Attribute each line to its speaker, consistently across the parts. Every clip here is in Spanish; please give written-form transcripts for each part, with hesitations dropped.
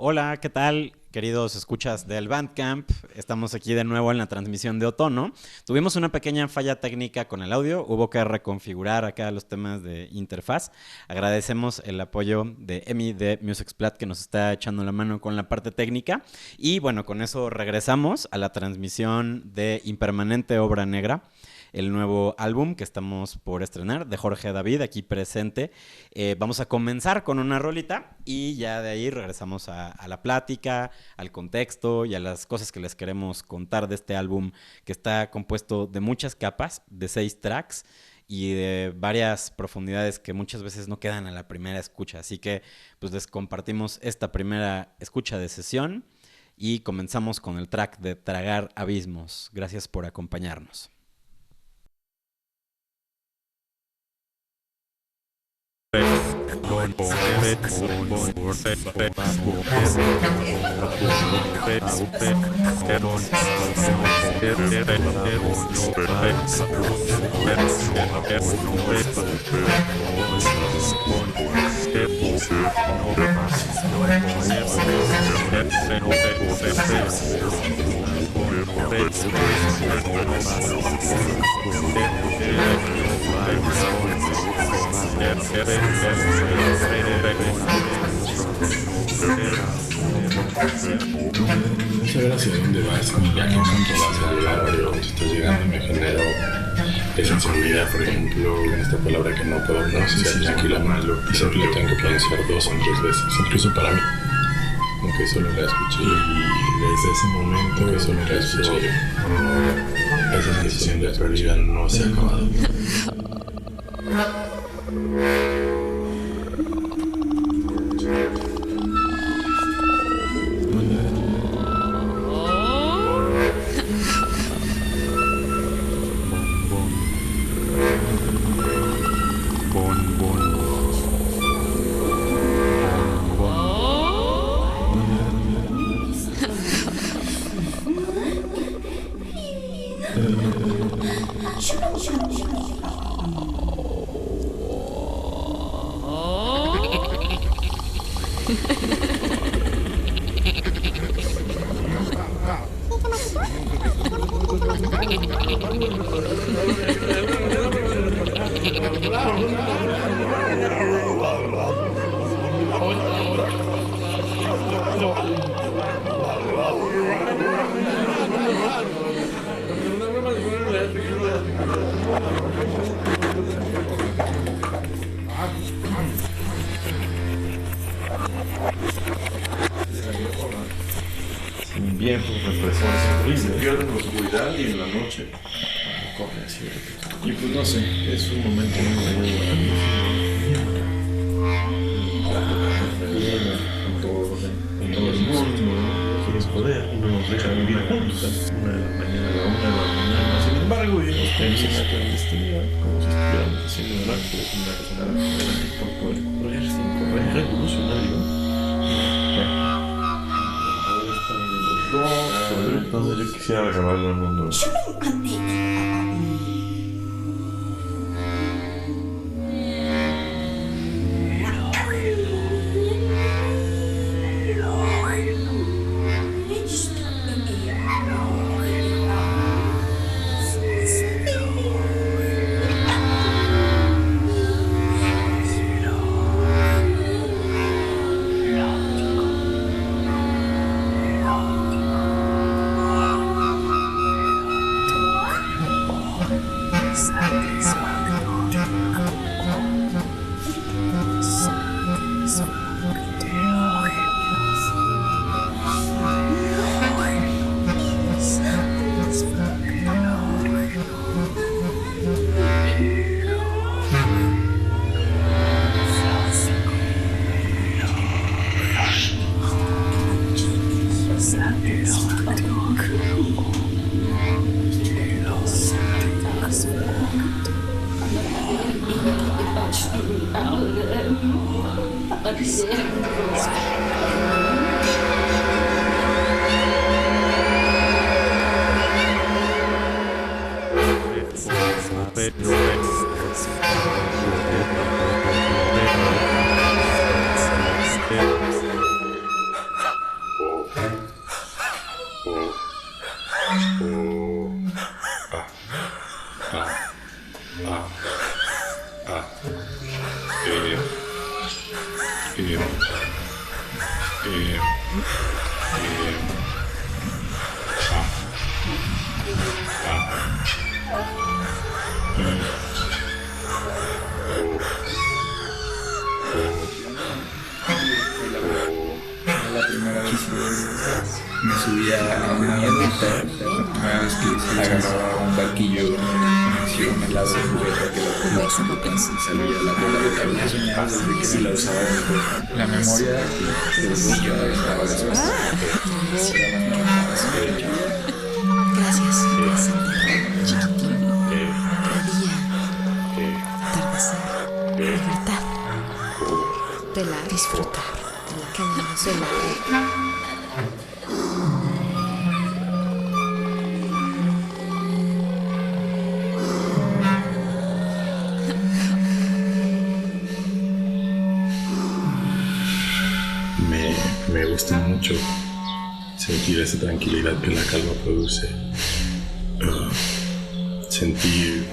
Speaker 1: Hola, ¿qué tal, queridos escuchas del Bandcamp? Estamos aquí de nuevo en la transmisión de otoño. Tuvimos una pequeña falla técnica con el audio, hubo que reconfigurar acá los temas de interfaz. Agradecemos el apoyo de Emi de MusicSplat que nos está echando la mano con la parte técnica. Y bueno, con eso regresamos a la transmisión de Impermanente Obra Negra, el nuevo álbum que estamos por estrenar de Jorge David, aquí presente. Vamos a comenzar con una rolita y ya de ahí regresamos a la plática, al contexto y a las cosas que les queremos contar de este álbum que está compuesto de muchas capas, de 6 tracks y de varias profundidades que muchas veces no quedan a la primera escucha. Así que pues les compartimos esta primera escucha de sesión y comenzamos con el track de Tragar Abismos. Gracias por acompañarnos.
Speaker 2: Saber hacia dónde vas, como ya qué punto vas a llegar, pero dónde estás llegando me genera esa inseguridad, por ejemplo, en esta palabra que no puedo pronunciar tranquilamente y siempre la tengo que pronunciar 2 o 3 veces, incluso para mí, aunque solo la escuché y desde ese momento que solo la escuché, esa sensación de pérdida no se ha acabado.
Speaker 3: Bien, pues represores se pierden en la oscuridad y en la noche corre así. Y pues no sé, es un momento muy agradable con todo el mundo, quieres poder, no nos deja vivir juntos, 1 de la mañana a la 1 de la mañana, sin embargo, y nos tenemos en la clandestinidad, como si estuviéramos haciendo el acto de una persona por correr sin correr, revolucionario. Entonces yo quisiera regalarle al mundo.
Speaker 2: A, A, E, E, E, E,
Speaker 4: La primera vez me subía a una avioneta, la primera vez que agarraba un barquillo con un helado de juguete que lo ponía y salía la bola de cabello soñado desde que sí la usaba. La memoria del niño estaba después.
Speaker 5: Gracias. Chiquitino. Día. Atardecer. Libertad. Pelar. Disfrutar. Pelar.
Speaker 2: Me gusta mucho sentir esa tranquilidad que la calma produce. Sentir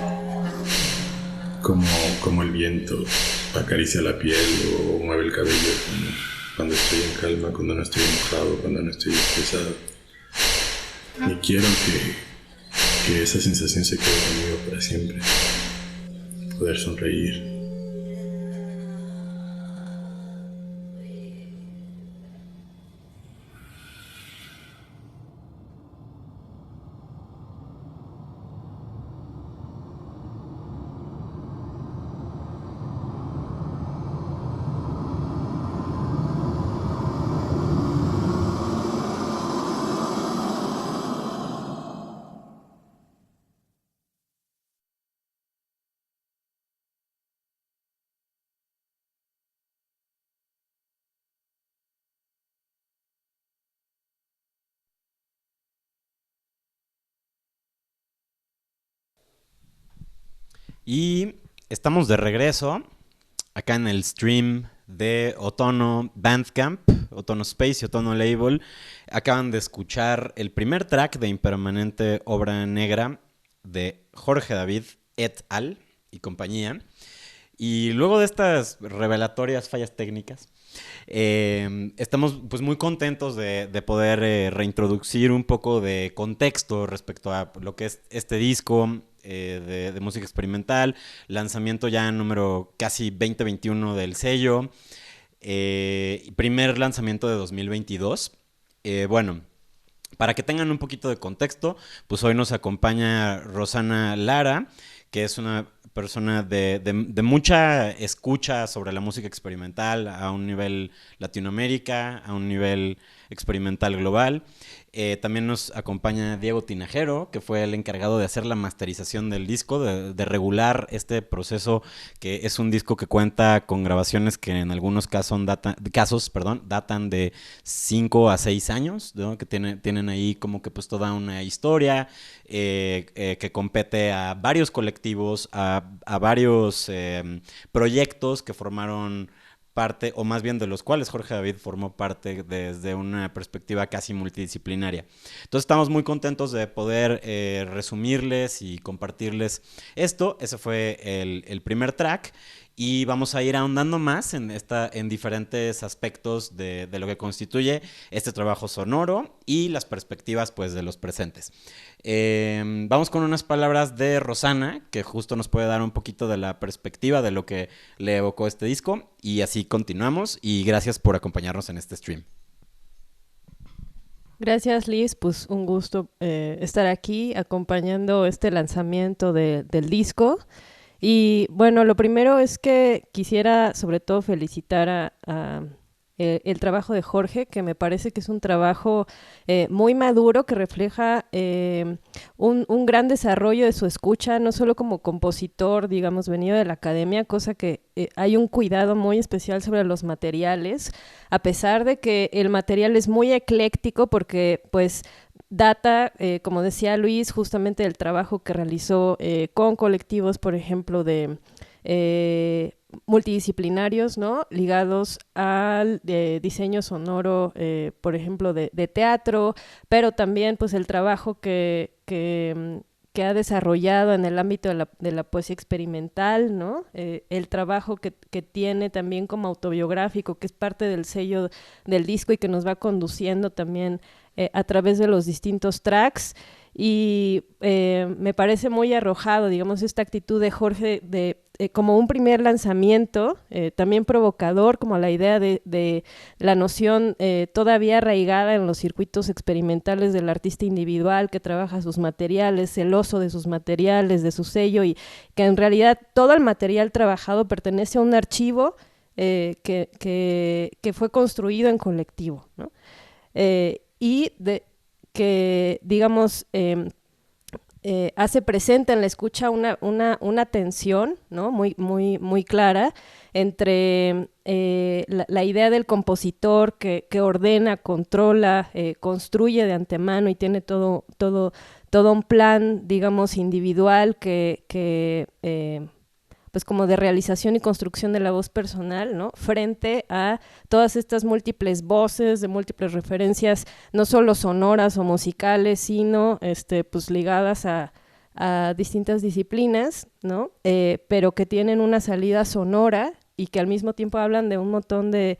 Speaker 2: como el viento acaricia la piel o mueve el cabello cuando estoy en calma, cuando no estoy enojado, cuando no estoy estresado. Y quiero que esa sensación se quede conmigo para siempre. Poder sonreír.
Speaker 1: Y estamos de regreso acá en el stream de Otono Bandcamp, Otono Space y Otono Label. Acaban de escuchar el primer track de Impermanente Obra Negra de Jorge David et al. Y compañía. Y luego de estas revelatorias fallas técnicas, estamos pues muy contentos de poder reintroducir un poco de contexto respecto a lo que es este disco de música experimental, lanzamiento ya número casi 2021 del sello, primer lanzamiento de 2022. Bueno, para que tengan un poquito de contexto, pues hoy nos acompaña Rosana Lara, que es una persona de mucha escucha sobre la música experimental a un nivel Latinoamérica, a un nivel experimental global. También nos acompaña Diego Tinajero, que fue el encargado de hacer la masterización del disco, de regular este proceso, que es un disco que cuenta con grabaciones que en algunos casos datan de 5 a 6 años, ¿no? Que tienen ahí como que pues toda una historia que compete a varios colectivos, a varios proyectos que formaron parte, o más bien de los cuales Jorge David formó parte desde una perspectiva casi multidisciplinaria. Entonces estamos muy contentos de poder resumirles y compartirles esto. Ese fue el primer track. Y vamos a ir ahondando más en diferentes aspectos de lo que constituye este trabajo sonoro y las perspectivas pues, de los presentes. Vamos con unas palabras de Rosana, que justo nos puede dar un poquito de la perspectiva de lo que le evocó este disco. Y así continuamos. Y gracias por acompañarnos en este stream.
Speaker 6: Gracias, Liz. Pues un gusto estar aquí acompañando este lanzamiento del disco. Y bueno, lo primero es que quisiera sobre todo felicitar el trabajo de Jorge, que me parece que es un trabajo muy maduro, que refleja un gran desarrollo de su escucha, no solo como compositor, digamos, venido de la academia, cosa que hay un cuidado muy especial sobre los materiales, a pesar de que el material es muy ecléctico, porque pues data, como decía Luis, justamente del trabajo que realizó con colectivos, por ejemplo, de multidisciplinarios, ¿no? Ligados al diseño sonoro, por ejemplo, de teatro, pero también pues el trabajo que que ha desarrollado en el ámbito de la poesía experimental, ¿no? El trabajo que tiene también como autobiográfico, que es parte del sello del disco y que nos va conduciendo también a través de los distintos tracks. Y me parece muy arrojado, digamos, esta actitud de Jorge como un primer lanzamiento, también provocador, como la idea de la noción todavía arraigada en los circuitos experimentales del artista individual que trabaja sus materiales, celoso de sus materiales, de su sello, y que en realidad todo el material trabajado pertenece a un archivo que fue construido en colectivo, ¿no? Que, digamos, hace presente en la escucha una tensión, ¿no? muy clara entre la idea del compositor que ordena, controla, construye de antemano y tiene todo un plan, digamos, individual que pues como de realización y construcción de la voz personal, ¿no? Frente a todas estas múltiples voces, de múltiples referencias, no solo sonoras o musicales, sino pues ligadas a distintas disciplinas, ¿no? Pero que tienen una salida sonora y que al mismo tiempo hablan de un montón de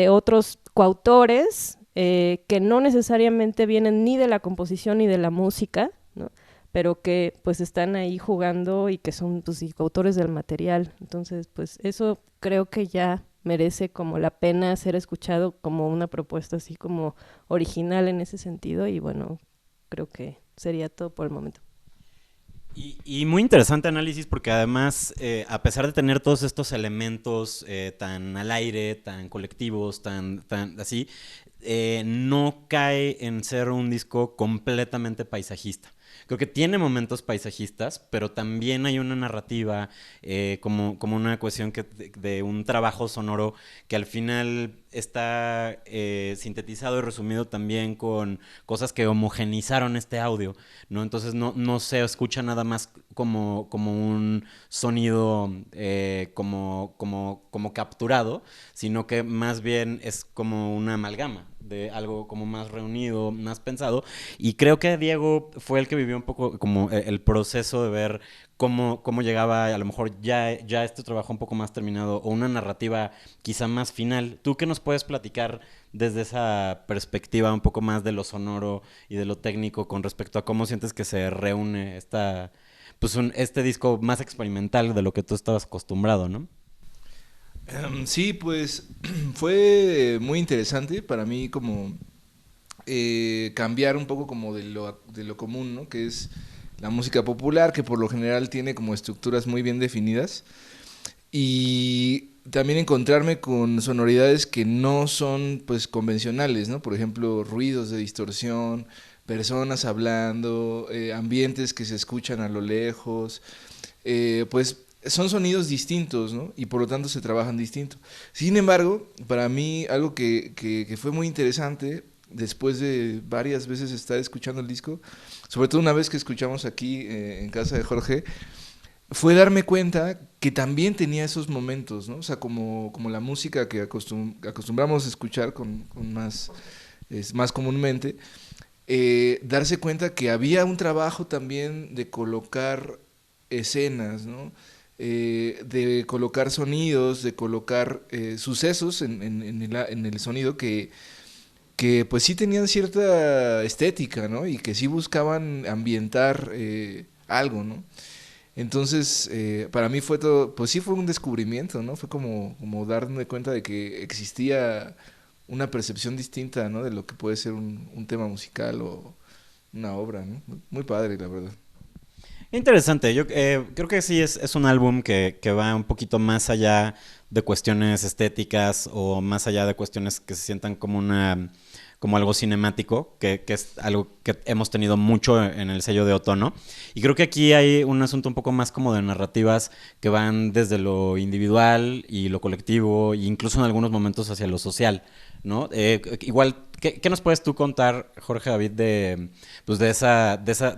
Speaker 6: otros coautores que no necesariamente vienen ni de la composición ni de la música, ¿no? Pero que pues están ahí jugando y que son pues autores del material. Entonces pues eso creo que ya merece como la pena ser escuchado como una propuesta así como original en ese sentido, y bueno, creo que sería todo por el momento.
Speaker 1: Y muy interesante análisis, porque además, a pesar de tener todos estos elementos tan al aire, tan colectivos, tan así, no cae en ser un disco completamente paisajista. Creo que tiene momentos paisajistas, pero también hay una narrativa, como una cuestión de un trabajo sonoro que al final está sintetizado y resumido también con cosas que homogenizaron este audio, ¿no? Entonces no se escucha nada más como un sonido como capturado, sino que más bien es como una amalgama de algo como más reunido, más pensado. Y creo que Diego fue el que vivió un poco como el proceso de ver cómo llegaba a lo mejor ya este trabajo un poco más terminado, o una narrativa quizá más final. ¿Tú qué nos puedes platicar desde esa perspectiva un poco más de lo sonoro y de lo técnico con respecto a cómo sientes que se reúne este disco más experimental de lo que tú estabas acostumbrado, ¿no?
Speaker 4: Sí, pues fue muy interesante para mí como cambiar un poco como de lo común, ¿no? Que es la música popular, que por lo general tiene como estructuras muy bien definidas, y también encontrarme con sonoridades que no son pues convencionales, ¿no? Por ejemplo, ruidos de distorsión, personas hablando, ambientes que se escuchan a lo lejos, pues son sonidos distintos, ¿no? Y por lo tanto se trabajan distinto. Sin embargo, para mí algo que fue muy interesante después de varias veces estar escuchando el disco, sobre todo una vez que escuchamos aquí en casa de Jorge, fue darme cuenta que también tenía esos momentos, ¿no? O sea, como la música que acostumbramos a escuchar con más comúnmente, darse cuenta que había un trabajo también de colocar escenas, ¿no? De colocar sonidos, de colocar sucesos en el sonido que pues sí tenían cierta estética, ¿no? Y que sí buscaban ambientar algo, ¿no? Entonces, para mí fue todo, pues sí fue un descubrimiento, ¿no? Fue como darme cuenta de que existía una percepción distinta, ¿no? De lo que puede ser un tema musical o una obra, ¿no? Muy padre, la verdad.
Speaker 1: Interesante, yo creo que sí es un álbum que va un poquito más allá de cuestiones estéticas, o más allá de cuestiones que se sientan como algo cinemático, que es algo que hemos tenido mucho en el sello de Otono. Y creo que aquí hay un asunto un poco más como de narrativas que van desde lo individual y lo colectivo, e incluso en algunos momentos hacia lo social, ¿no? Igual, ¿qué nos puedes tú contar, Jorge David, de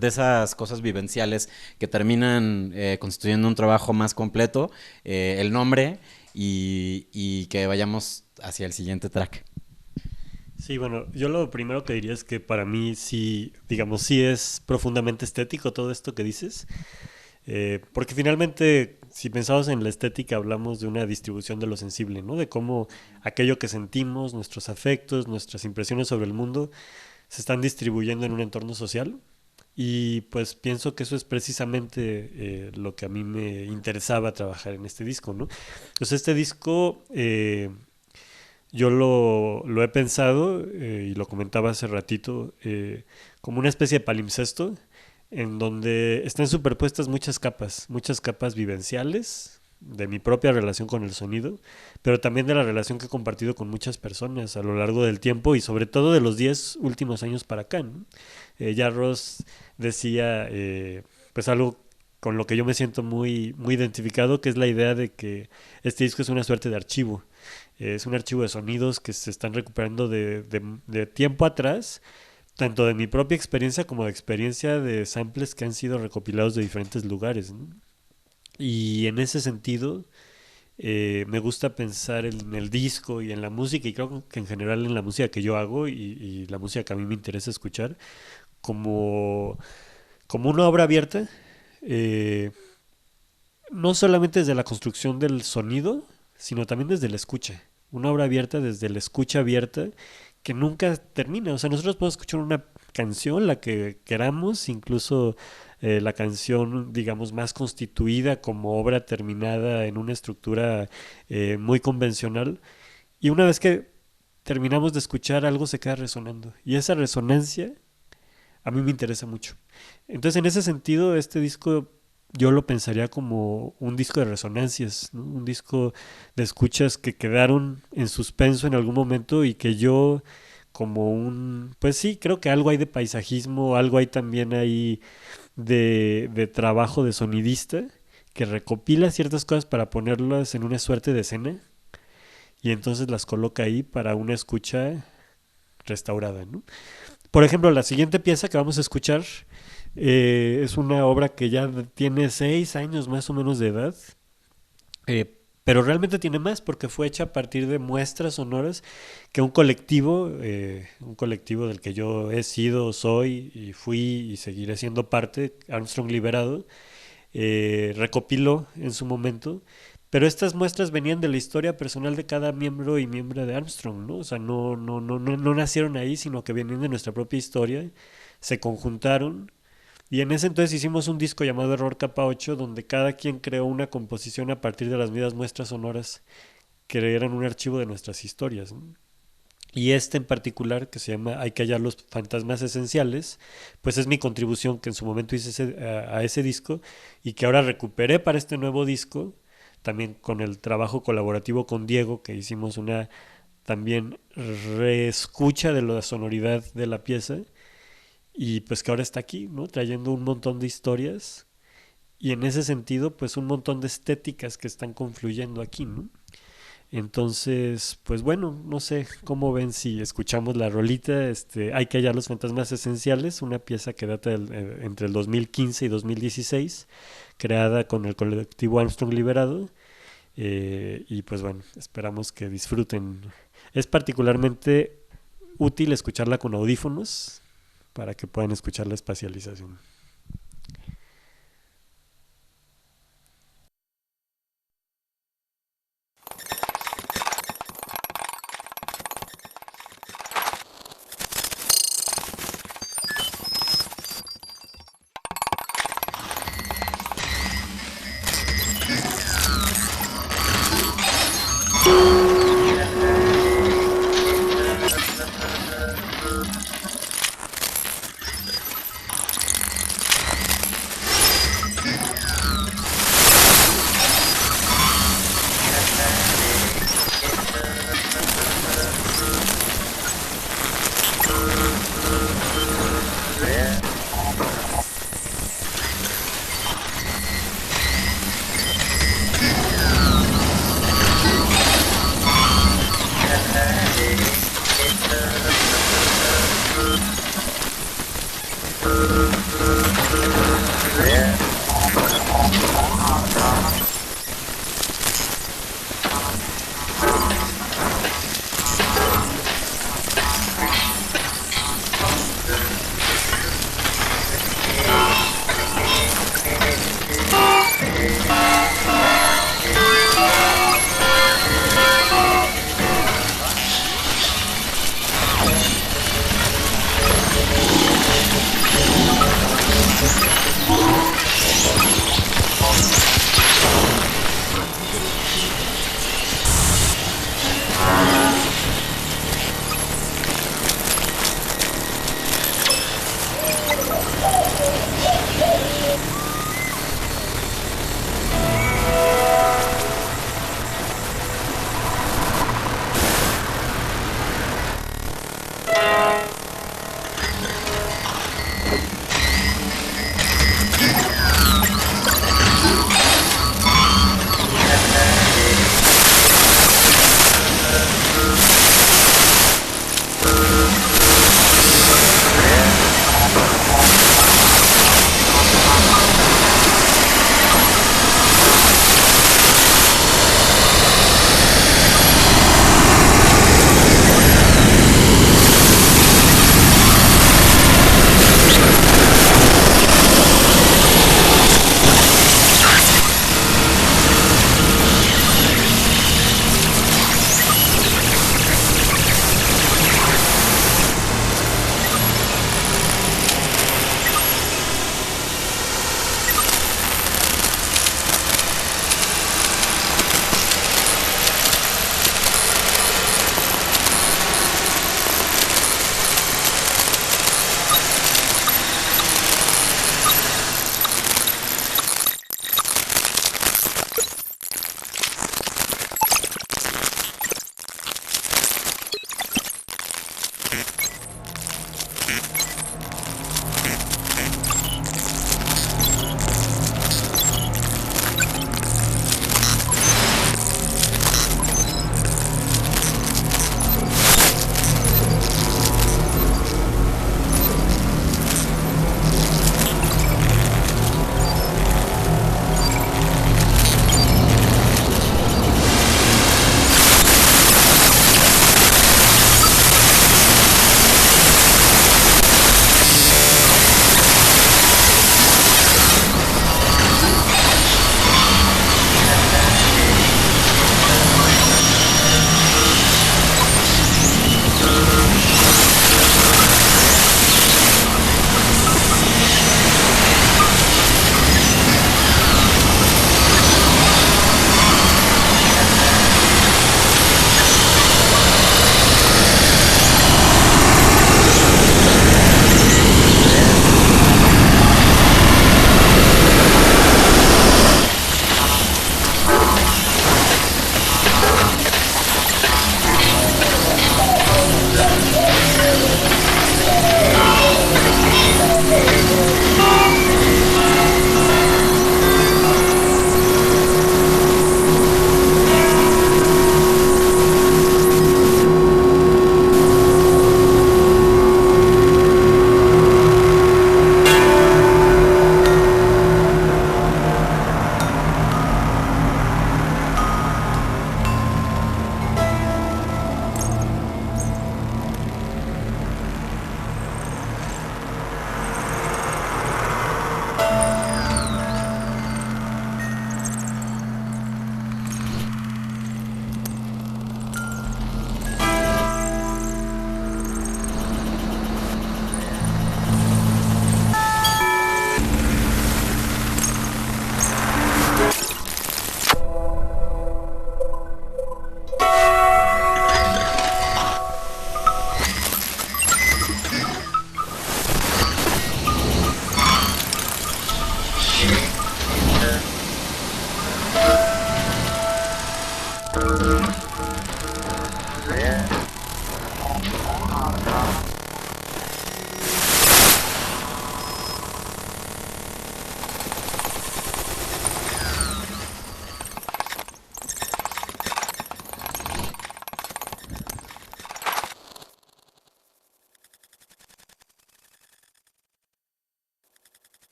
Speaker 1: esas cosas vivenciales que terminan constituyendo un trabajo más completo, el nombre, y que vayamos hacia el siguiente track?
Speaker 7: Sí, bueno, yo lo primero que diría es que para mí sí, digamos, sí es profundamente estético todo esto que dices, porque finalmente, si pensamos en la estética, hablamos de una distribución de lo sensible, ¿no? De cómo aquello que sentimos, nuestros afectos, nuestras impresiones sobre el mundo, se están distribuyendo en un entorno social. Y pues pienso que eso es precisamente lo que a mí me interesaba trabajar en este disco, ¿no? Pues este disco yo lo he pensado, y lo comentaba hace ratito, como una especie de palimpsesto en donde están superpuestas muchas capas vivenciales de mi propia relación con el sonido, pero también de la relación que he compartido con muchas personas a lo largo del tiempo y sobre todo de los 10 últimos años para acá, ¿no? Ya Ross decía, pues algo con lo que yo me siento muy identificado, que es la idea de que este disco es una suerte de archivo. Es un archivo de sonidos que se están recuperando de tiempo atrás, tanto de mi propia experiencia como de experiencia de samples que han sido recopilados de diferentes lugares, ¿no? Y en ese sentido, me gusta pensar en el disco y en la música, y creo que en general en la música que yo hago y la música que a mí me interesa escuchar, como, como una obra abierta, eh, no solamente desde la construcción del sonido, sino también desde la escucha. Una obra abierta desde la escucha abierta que nunca termina. O sea, nosotros podemos escuchar una canción, la que queramos, incluso la canción, digamos, más constituida como obra terminada en una estructura muy convencional. Y una vez que terminamos de escuchar, algo se queda resonando. Y esa resonancia a mí me interesa mucho. Entonces, en ese sentido, este disco yo lo pensaría como un disco de resonancias, ¿no? Un disco de escuchas que quedaron en suspenso en algún momento y que yo como pues sí, creo que algo hay de paisajismo, algo hay también ahí de trabajo de sonidista que recopila ciertas cosas para ponerlas en una suerte de escena y entonces las coloca ahí para una escucha restaurada, ¿no? Por ejemplo, la siguiente pieza que vamos a escuchar es una obra que ya tiene 6 años más o menos de edad, pero realmente tiene más porque fue hecha a partir de muestras sonoras que un colectivo del que yo he sido, soy y fui y seguiré siendo parte, Armstrong Liberado, recopiló en su momento. Pero estas muestras venían de la historia personal de cada miembro y miembro de Armstrong, ¿no? O sea, no nacieron ahí, sino que venían de nuestra propia historia, se conjuntaron y en ese entonces hicimos un disco llamado Error Capa 8, donde cada quien creó una composición a partir de las mismas muestras sonoras que eran un archivo de nuestras historias, ¿no? Y este en particular, que se llama Hay que hallar los fantasmas esenciales, pues es mi contribución que en su momento hice a ese disco y que ahora recuperé para este nuevo disco, también con el trabajo colaborativo con Diego, que hicimos una también reescucha de la sonoridad de la pieza y pues que ahora está aquí, ¿no? Trayendo un montón de historias y en ese sentido pues un montón de estéticas que están confluyendo aquí, ¿no? Entonces, pues bueno, no sé cómo ven si escuchamos la rolita, Hay que hallar los fantasmas esenciales, una pieza que data entre el 2015 y 2016, creada con el colectivo Armstrong Liberado, y pues bueno, esperamos que disfruten. Es particularmente útil escucharla con audífonos para que puedan escuchar la espacialización.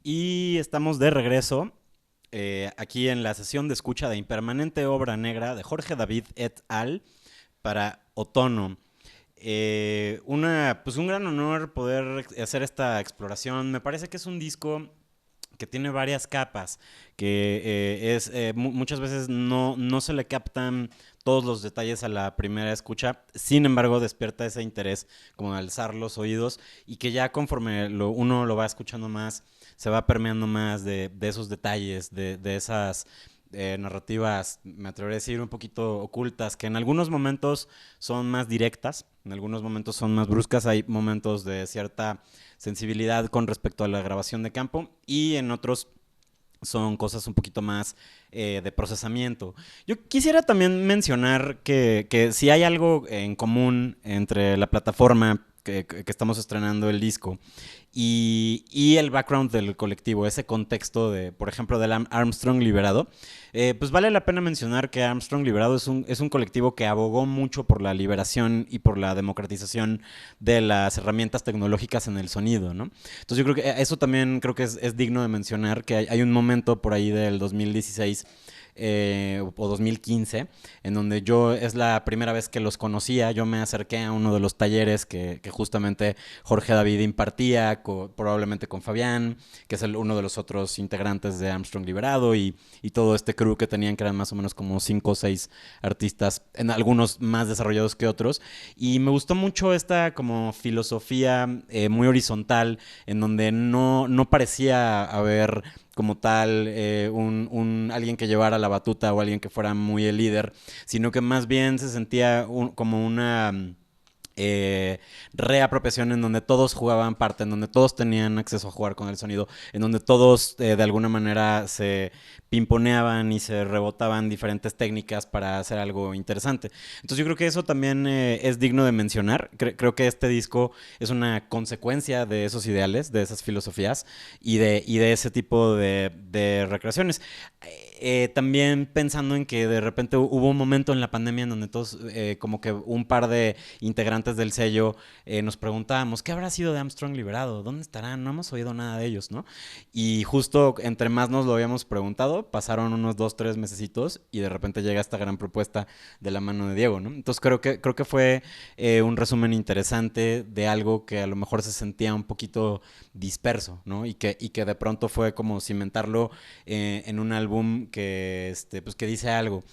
Speaker 1: Y estamos de regreso aquí en la sesión de escucha de Impermanente Obra Negra de Jorge David et al. Para Otono. Pues un gran honor poder hacer esta exploración. Me parece que es un disco que tiene varias capas, que muchas veces no se le captan todos los detalles a la primera escucha, sin embargo despierta ese interés como de alzar los oídos y que ya conforme uno lo va escuchando más, se va permeando más de esos detalles, de esas narrativas, me atrevería a decir, un poquito ocultas, que en algunos momentos son más directas, en algunos momentos son más bruscas, hay momentos de cierta sensibilidad con respecto a la grabación de campo y en otros son cosas un poquito más de procesamiento. Yo quisiera también mencionar que si hay algo en común entre la plataforma que estamos estrenando el disco y el background del colectivo, ese contexto de, por ejemplo, del Armstrong Liberado, pues vale la pena mencionar que Armstrong Liberado es un colectivo que abogó mucho por la liberación y por la democratización de las herramientas tecnológicas en el sonido, ¿no? Entonces yo creo que eso también creo que es digno de mencionar, que hay un momento por ahí del 2016 o 2015, en donde es la primera vez que los conocía. Yo me acerqué a uno de los talleres que justamente Jorge David impartía, probablemente con Fabián, que es uno de los otros integrantes de Armstrong Liberado, y todo este crew que tenían, que eran más o menos como 5 o 6 artistas, en algunos más desarrollados que otros, y me gustó mucho esta como filosofía muy horizontal, en donde no parecía haber como tal alguien que llevara la batuta o alguien que fuera muy el líder, sino que más bien se sentía como una reapropiación en donde todos jugaban parte, en donde todos tenían acceso a jugar con el sonido, en donde todos de alguna manera se pimponeaban y se rebotaban diferentes técnicas para hacer algo interesante. Entonces yo creo que eso también es digno de mencionar. Creo que este disco es una consecuencia de esos ideales, de esas filosofías y de ese tipo de recreaciones. También pensando en que de repente hubo un momento en la pandemia en donde todos, como que un par de integrantes del sello nos preguntábamos, ¿qué habrá sido de Armstrong Liberado? ¿Dónde estarán? No hemos oído nada de ellos, ¿no? Y justo entre más nos lo habíamos preguntado, pasaron unos 2-3 mesecitos y de repente llega esta gran propuesta de la mano de Diego, ¿no? Entonces creo que fue un resumen interesante de algo que a lo mejor se sentía un poquito disperso, ¿no? Y que de pronto fue como cimentarlo en un álbum pues que dice algo.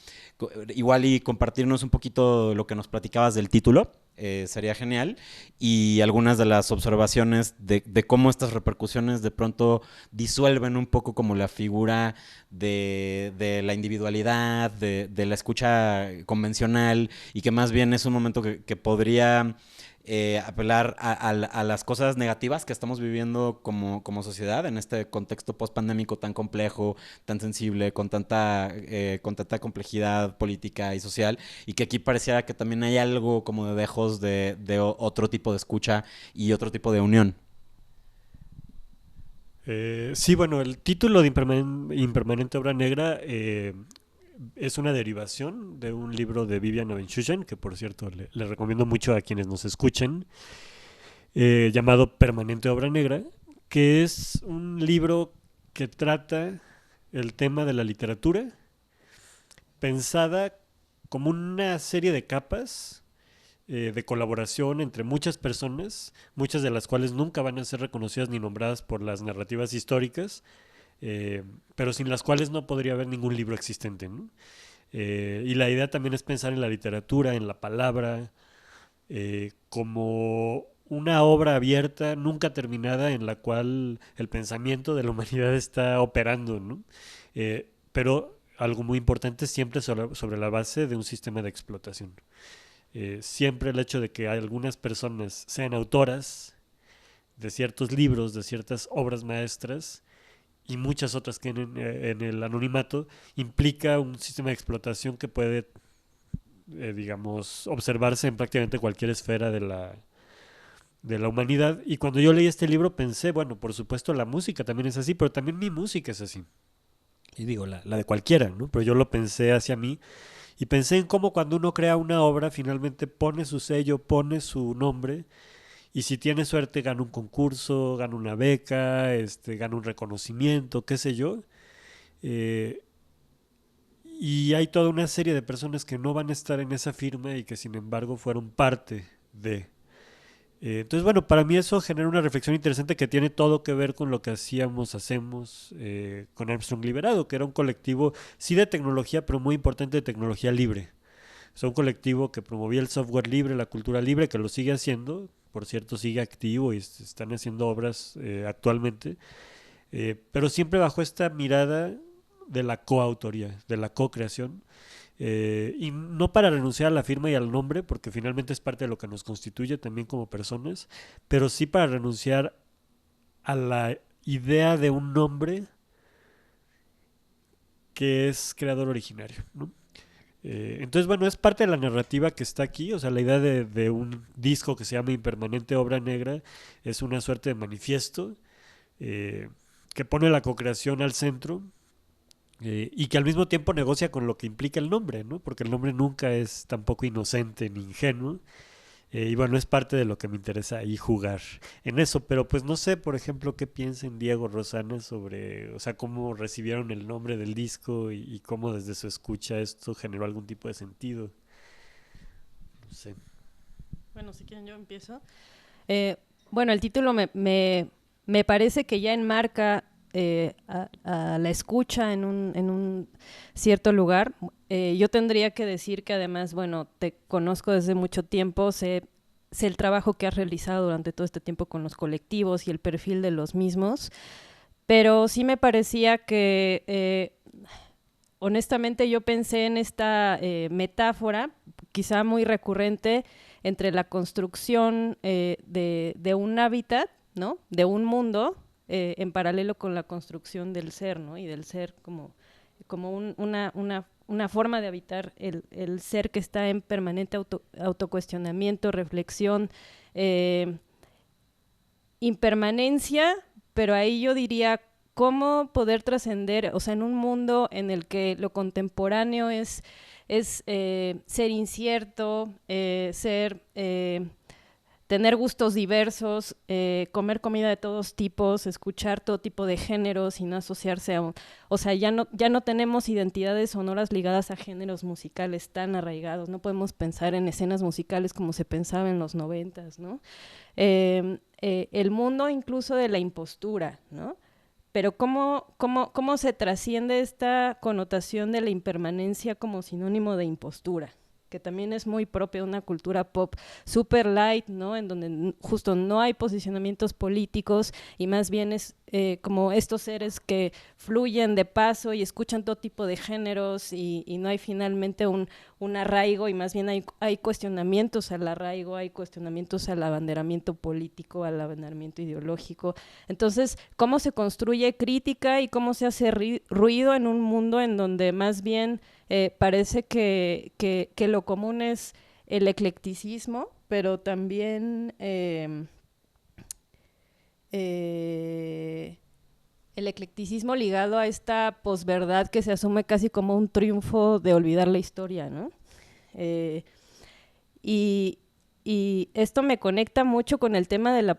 Speaker 1: Igual y compartirnos un poquito lo que nos platicabas del título, sería genial, y algunas de las observaciones de cómo estas repercusiones de pronto disuelven un poco como la figura de la individualidad, de la escucha convencional, y que más bien es un momento que podría apelar a las cosas negativas que estamos viviendo como sociedad en este contexto post-pandémico tan complejo, tan sensible, con tanta complejidad política y social, y que aquí pareciera que también hay algo como de dejos de otro tipo de escucha y otro tipo de unión.
Speaker 7: Sí, bueno, el título de Impermanente Obra Negra es una derivación de un libro de Vivian Oehlenschützen, que por cierto le recomiendo mucho a quienes nos escuchen, llamado Permanente Obra Negra, que es un libro que trata el tema de la literatura pensada como una serie de capas de colaboración entre muchas personas, muchas de las cuales nunca van a ser reconocidas ni nombradas por las narrativas históricas, pero sin las cuales no podría haber ningún libro existente, ¿no? Y la idea también es pensar en la literatura, en la palabra, como una obra abierta, nunca terminada, en la cual el pensamiento de la humanidad está operando, ¿no? Pero algo muy importante, siempre sobre la base de un sistema de explotación. siempre el hecho de que algunas personas sean autoras de ciertos libros, de ciertas obras maestras, y muchas otras que en el anonimato, implica un sistema de explotación que puede, digamos, observarse en prácticamente cualquier esfera de la humanidad. Y cuando yo leí este libro pensé, bueno, por supuesto la música también es así, pero también mi música es así. Y digo, la de cualquiera, ¿no? Pero yo lo pensé hacia mí y pensé en cómo cuando uno crea una obra finalmente pone su sello, pone su nombre, y si tiene suerte gana un concurso, gana una beca, gana un reconocimiento, qué sé yo. Y hay toda una serie de personas que no van a estar en esa firma y que sin embargo fueron parte de... entonces, bueno, para mí eso genera una reflexión interesante que tiene todo que ver con lo que hacemos con Armstrong Liberado, que era un colectivo, sí de tecnología, pero muy importante de tecnología libre. O sea, un colectivo que promovía el software libre, la cultura libre, que lo sigue haciendo, por cierto, sigue activo y están haciendo obras actualmente, pero siempre bajo esta mirada de la coautoría, de la co-creación, y no para renunciar a la firma y al nombre, porque finalmente es parte de lo que nos constituye también como personas, pero sí para renunciar a la idea de un nombre que es creador originario, ¿no? Entonces, bueno, es parte de la narrativa que está aquí, o sea, la idea de un disco que se llama Impermanente Obra Negra es una suerte de manifiesto que pone la co-creación al centro, y que al mismo tiempo negocia con lo que implica el nombre, ¿no? Porque el nombre nunca es tampoco inocente ni ingenuo, y bueno, es parte de lo que me interesa ahí jugar en eso, pero pues no sé, por ejemplo, qué piensen Diego, Rosana sobre, o sea, cómo recibieron el nombre del disco y cómo desde su escucha esto generó algún tipo de sentido. No sé.
Speaker 6: Bueno, si quieren yo empiezo. Bueno, el título me parece que ya enmarca a la escucha en un cierto lugar. Yo tendría que decir que además, bueno, te conozco desde mucho tiempo, sé el trabajo que has realizado durante todo este tiempo con los colectivos y el perfil de los mismos, pero sí me parecía que, honestamente, yo pensé en esta metáfora, quizá muy recurrente, entre la construcción de un hábitat, ¿no? De un mundo, en paralelo con la construcción del ser, ¿no? Y del ser como una forma de habitar el ser que está en permanente autocuestionamiento, reflexión, impermanencia, pero ahí yo diría cómo poder trascender, o sea, en un mundo en el que lo contemporáneo es ser incierto, tener gustos diversos, comer comida de todos tipos, escuchar todo tipo de géneros y no asociarse a o sea, ya no tenemos identidades sonoras ligadas a géneros musicales tan arraigados, no podemos pensar en escenas musicales como se pensaba en los 90s, ¿no? El mundo incluso de la impostura, ¿no? Pero ¿cómo se trasciende esta connotación de la impermanencia como sinónimo de impostura? Que también es muy propia de una cultura pop super light, ¿no? En donde justo no hay posicionamientos políticos y más bien es como estos seres que fluyen de paso y escuchan todo tipo de géneros y no hay finalmente un arraigo y más bien hay cuestionamientos al arraigo, hay cuestionamientos al abanderamiento político, al abanderamiento ideológico. Entonces, ¿cómo se construye crítica y cómo se hace ruido en un mundo en donde más bien parece que lo común es el eclecticismo, pero también el eclecticismo ligado a esta posverdad que se asume casi como un triunfo de olvidar la historia, ¿no? Y esto me conecta mucho con el tema de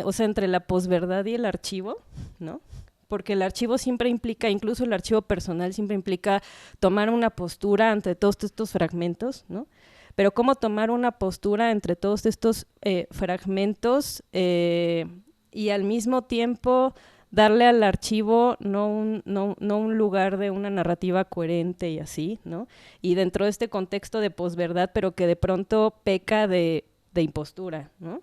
Speaker 6: o sea, entre la posverdad y el archivo, ¿no? Porque el archivo siempre implica, incluso el archivo personal siempre implica tomar una postura ante todos estos fragmentos, ¿no? Pero cómo tomar una postura entre todos estos fragmentos y al mismo tiempo darle al archivo no un lugar de una narrativa coherente y así, ¿no? Y dentro de este contexto de posverdad, pero que de pronto peca de impostura, ¿no?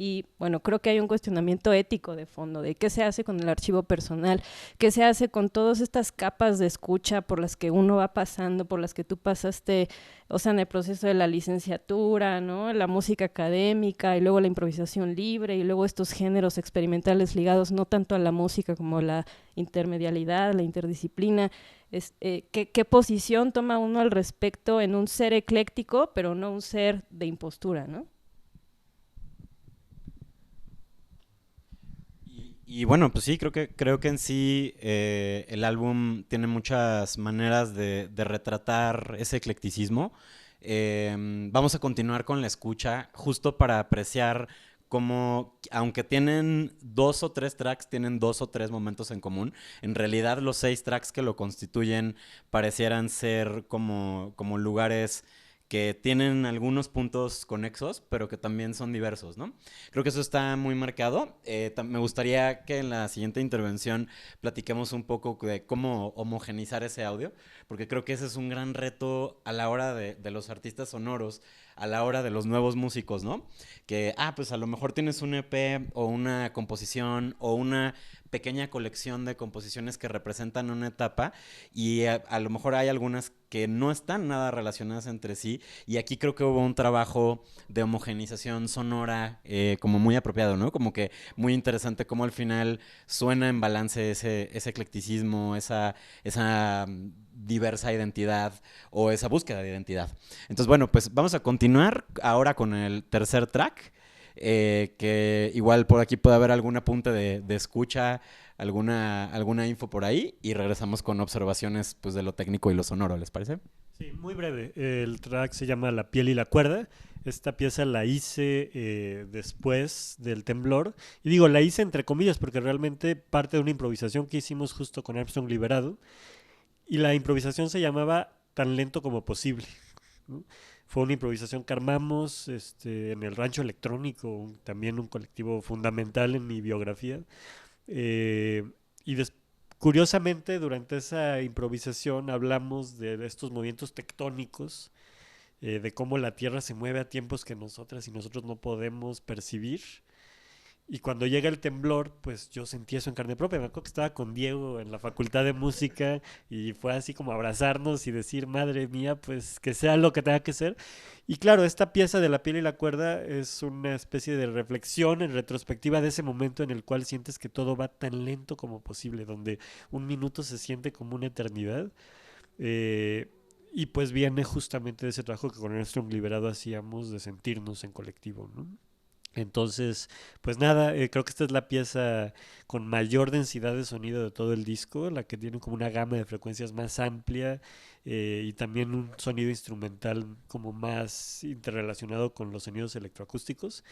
Speaker 6: Y bueno, creo que hay un cuestionamiento ético de fondo de qué se hace con el archivo personal, qué se hace con todas estas capas de escucha por las que uno va pasando, por las que tú pasaste, o sea, en el proceso de la licenciatura, ¿no? La música académica y luego la improvisación libre y luego estos géneros experimentales ligados no tanto a la música como la intermedialidad, la interdisciplina. ¿Qué posición toma uno al respecto en un ser ecléctico, pero no un ser de impostura, ¿no?
Speaker 1: Y bueno, pues sí, creo que en sí el álbum tiene muchas maneras de retratar ese eclecticismo. Vamos a continuar con la escucha, justo para apreciar cómo, aunque tienen 2 o 3 tracks, tienen 2 o 3 momentos en común. En realidad, los 6 tracks que lo constituyen parecieran ser como lugares que tienen algunos puntos conexos, pero que también son diversos, ¿no? Creo que eso está muy marcado. Me gustaría que en la siguiente intervención platiquemos un poco de cómo homogenizar ese audio, porque creo que ese es un gran reto a la hora de los artistas sonoros, a la hora de los nuevos músicos, ¿no? Que, pues a lo mejor tienes un EP o una composición o una pequeña colección de composiciones que representan una etapa y a lo mejor hay algunas que no están nada relacionadas entre sí y aquí creo que hubo un trabajo de homogenización sonora como muy apropiado, ¿no? Como que muy interesante cómo al final suena en balance ese eclecticismo, esa diversa identidad o esa búsqueda de identidad. Entonces, bueno, pues vamos a continuar ahora con el tercer track. Que igual por aquí puede haber algún apunte de escucha, alguna info por ahí y regresamos con observaciones pues, de lo técnico y lo sonoro, ¿les parece?
Speaker 7: Sí, muy breve. El track se llama La piel y la cuerda. Esta pieza la hice después del temblor. Y digo, la hice entre comillas porque realmente parte de una improvisación que hicimos justo con Armstrong Liberado. Y la improvisación se llamaba Tan lento como posible, ¿no? Fue una improvisación que armamos en el Rancho Electrónico, también un colectivo fundamental en mi biografía. Curiosamente, durante esa improvisación hablamos de estos movimientos tectónicos, de cómo la Tierra se mueve a tiempos que nosotras y nosotros no podemos percibir. Y cuando llega el temblor, pues yo sentí eso en carne propia. Me acuerdo que estaba con Diego en la Facultad de Música y fue así como abrazarnos y decir, madre mía, pues que sea lo que tenga que ser. Y claro, esta pieza de La piel y la cuerda es una especie de reflexión en retrospectiva de ese momento en el cual sientes que todo va tan lento como posible, donde un minuto se siente como una eternidad. Y pues viene justamente de ese trabajo que con Armstrong Liberado hacíamos de sentirnos en colectivo, ¿no? Entonces, pues nada, creo que esta es la pieza con mayor densidad de sonido de todo el disco, la que tiene como una gama de frecuencias más amplia y también un sonido instrumental como más interrelacionado con los sonidos electroacústicos.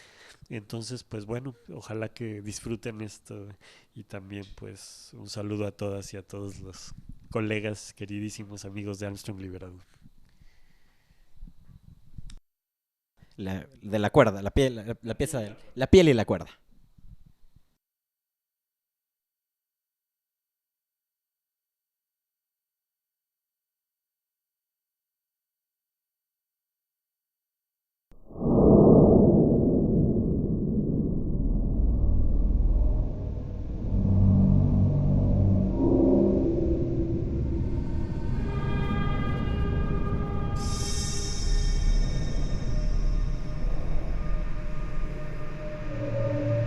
Speaker 7: Entonces, pues bueno, ojalá que disfruten esto y también pues un saludo a todas y a todos los colegas, queridísimos amigos de Armstrong Liberado.
Speaker 1: De la cuerda, la pieza de La piel y la cuerda.
Speaker 8: Thank you.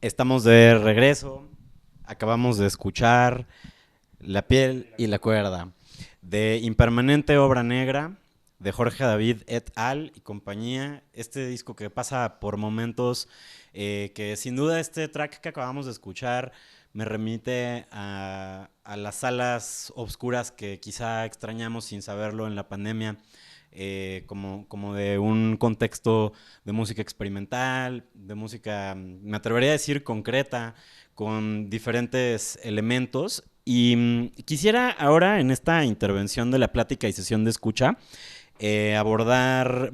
Speaker 1: Estamos de regreso. Acabamos de escuchar La piel y la cuerda de Impermanente Obra Negra de Jorge David et al. Y compañía. Este disco que pasa por momentos que sin duda este track que acabamos de escuchar me remite a las salas obscuras que quizá extrañamos sin saberlo en la pandemia. Como de un contexto de música experimental, de música, me atrevería a decir, concreta, con diferentes elementos. Y quisiera ahora, en esta intervención de la plática y sesión de escucha, abordar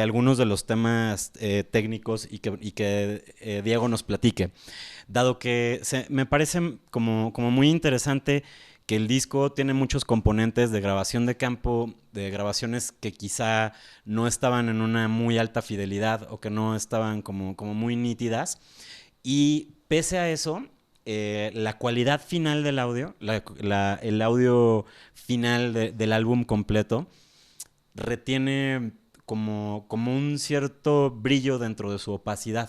Speaker 1: algunos de los temas técnicos y que Diego nos platique. Dado que me parece como muy interesante que el disco tiene muchos componentes de grabación de campo, de grabaciones que quizá no estaban en una muy alta fidelidad o que no estaban como muy nítidas. Y pese a eso, la cualidad final del audio, el audio final del álbum completo, retiene como un cierto brillo dentro de su opacidad.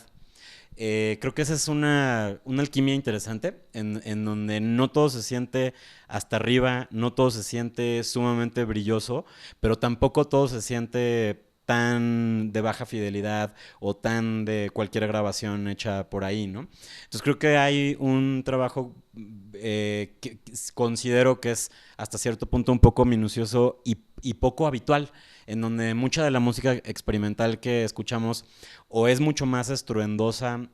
Speaker 1: Creo que esa es una alquimia interesante en donde no todo se siente hasta arriba, no todo se siente sumamente brilloso, pero tampoco todo se siente tan de baja fidelidad o tan de cualquier grabación hecha por ahí, ¿no? Entonces creo que hay un trabajo que considero que es hasta cierto punto un poco minucioso y poco habitual, en donde mucha de la música experimental que escuchamos o es mucho más estruendosa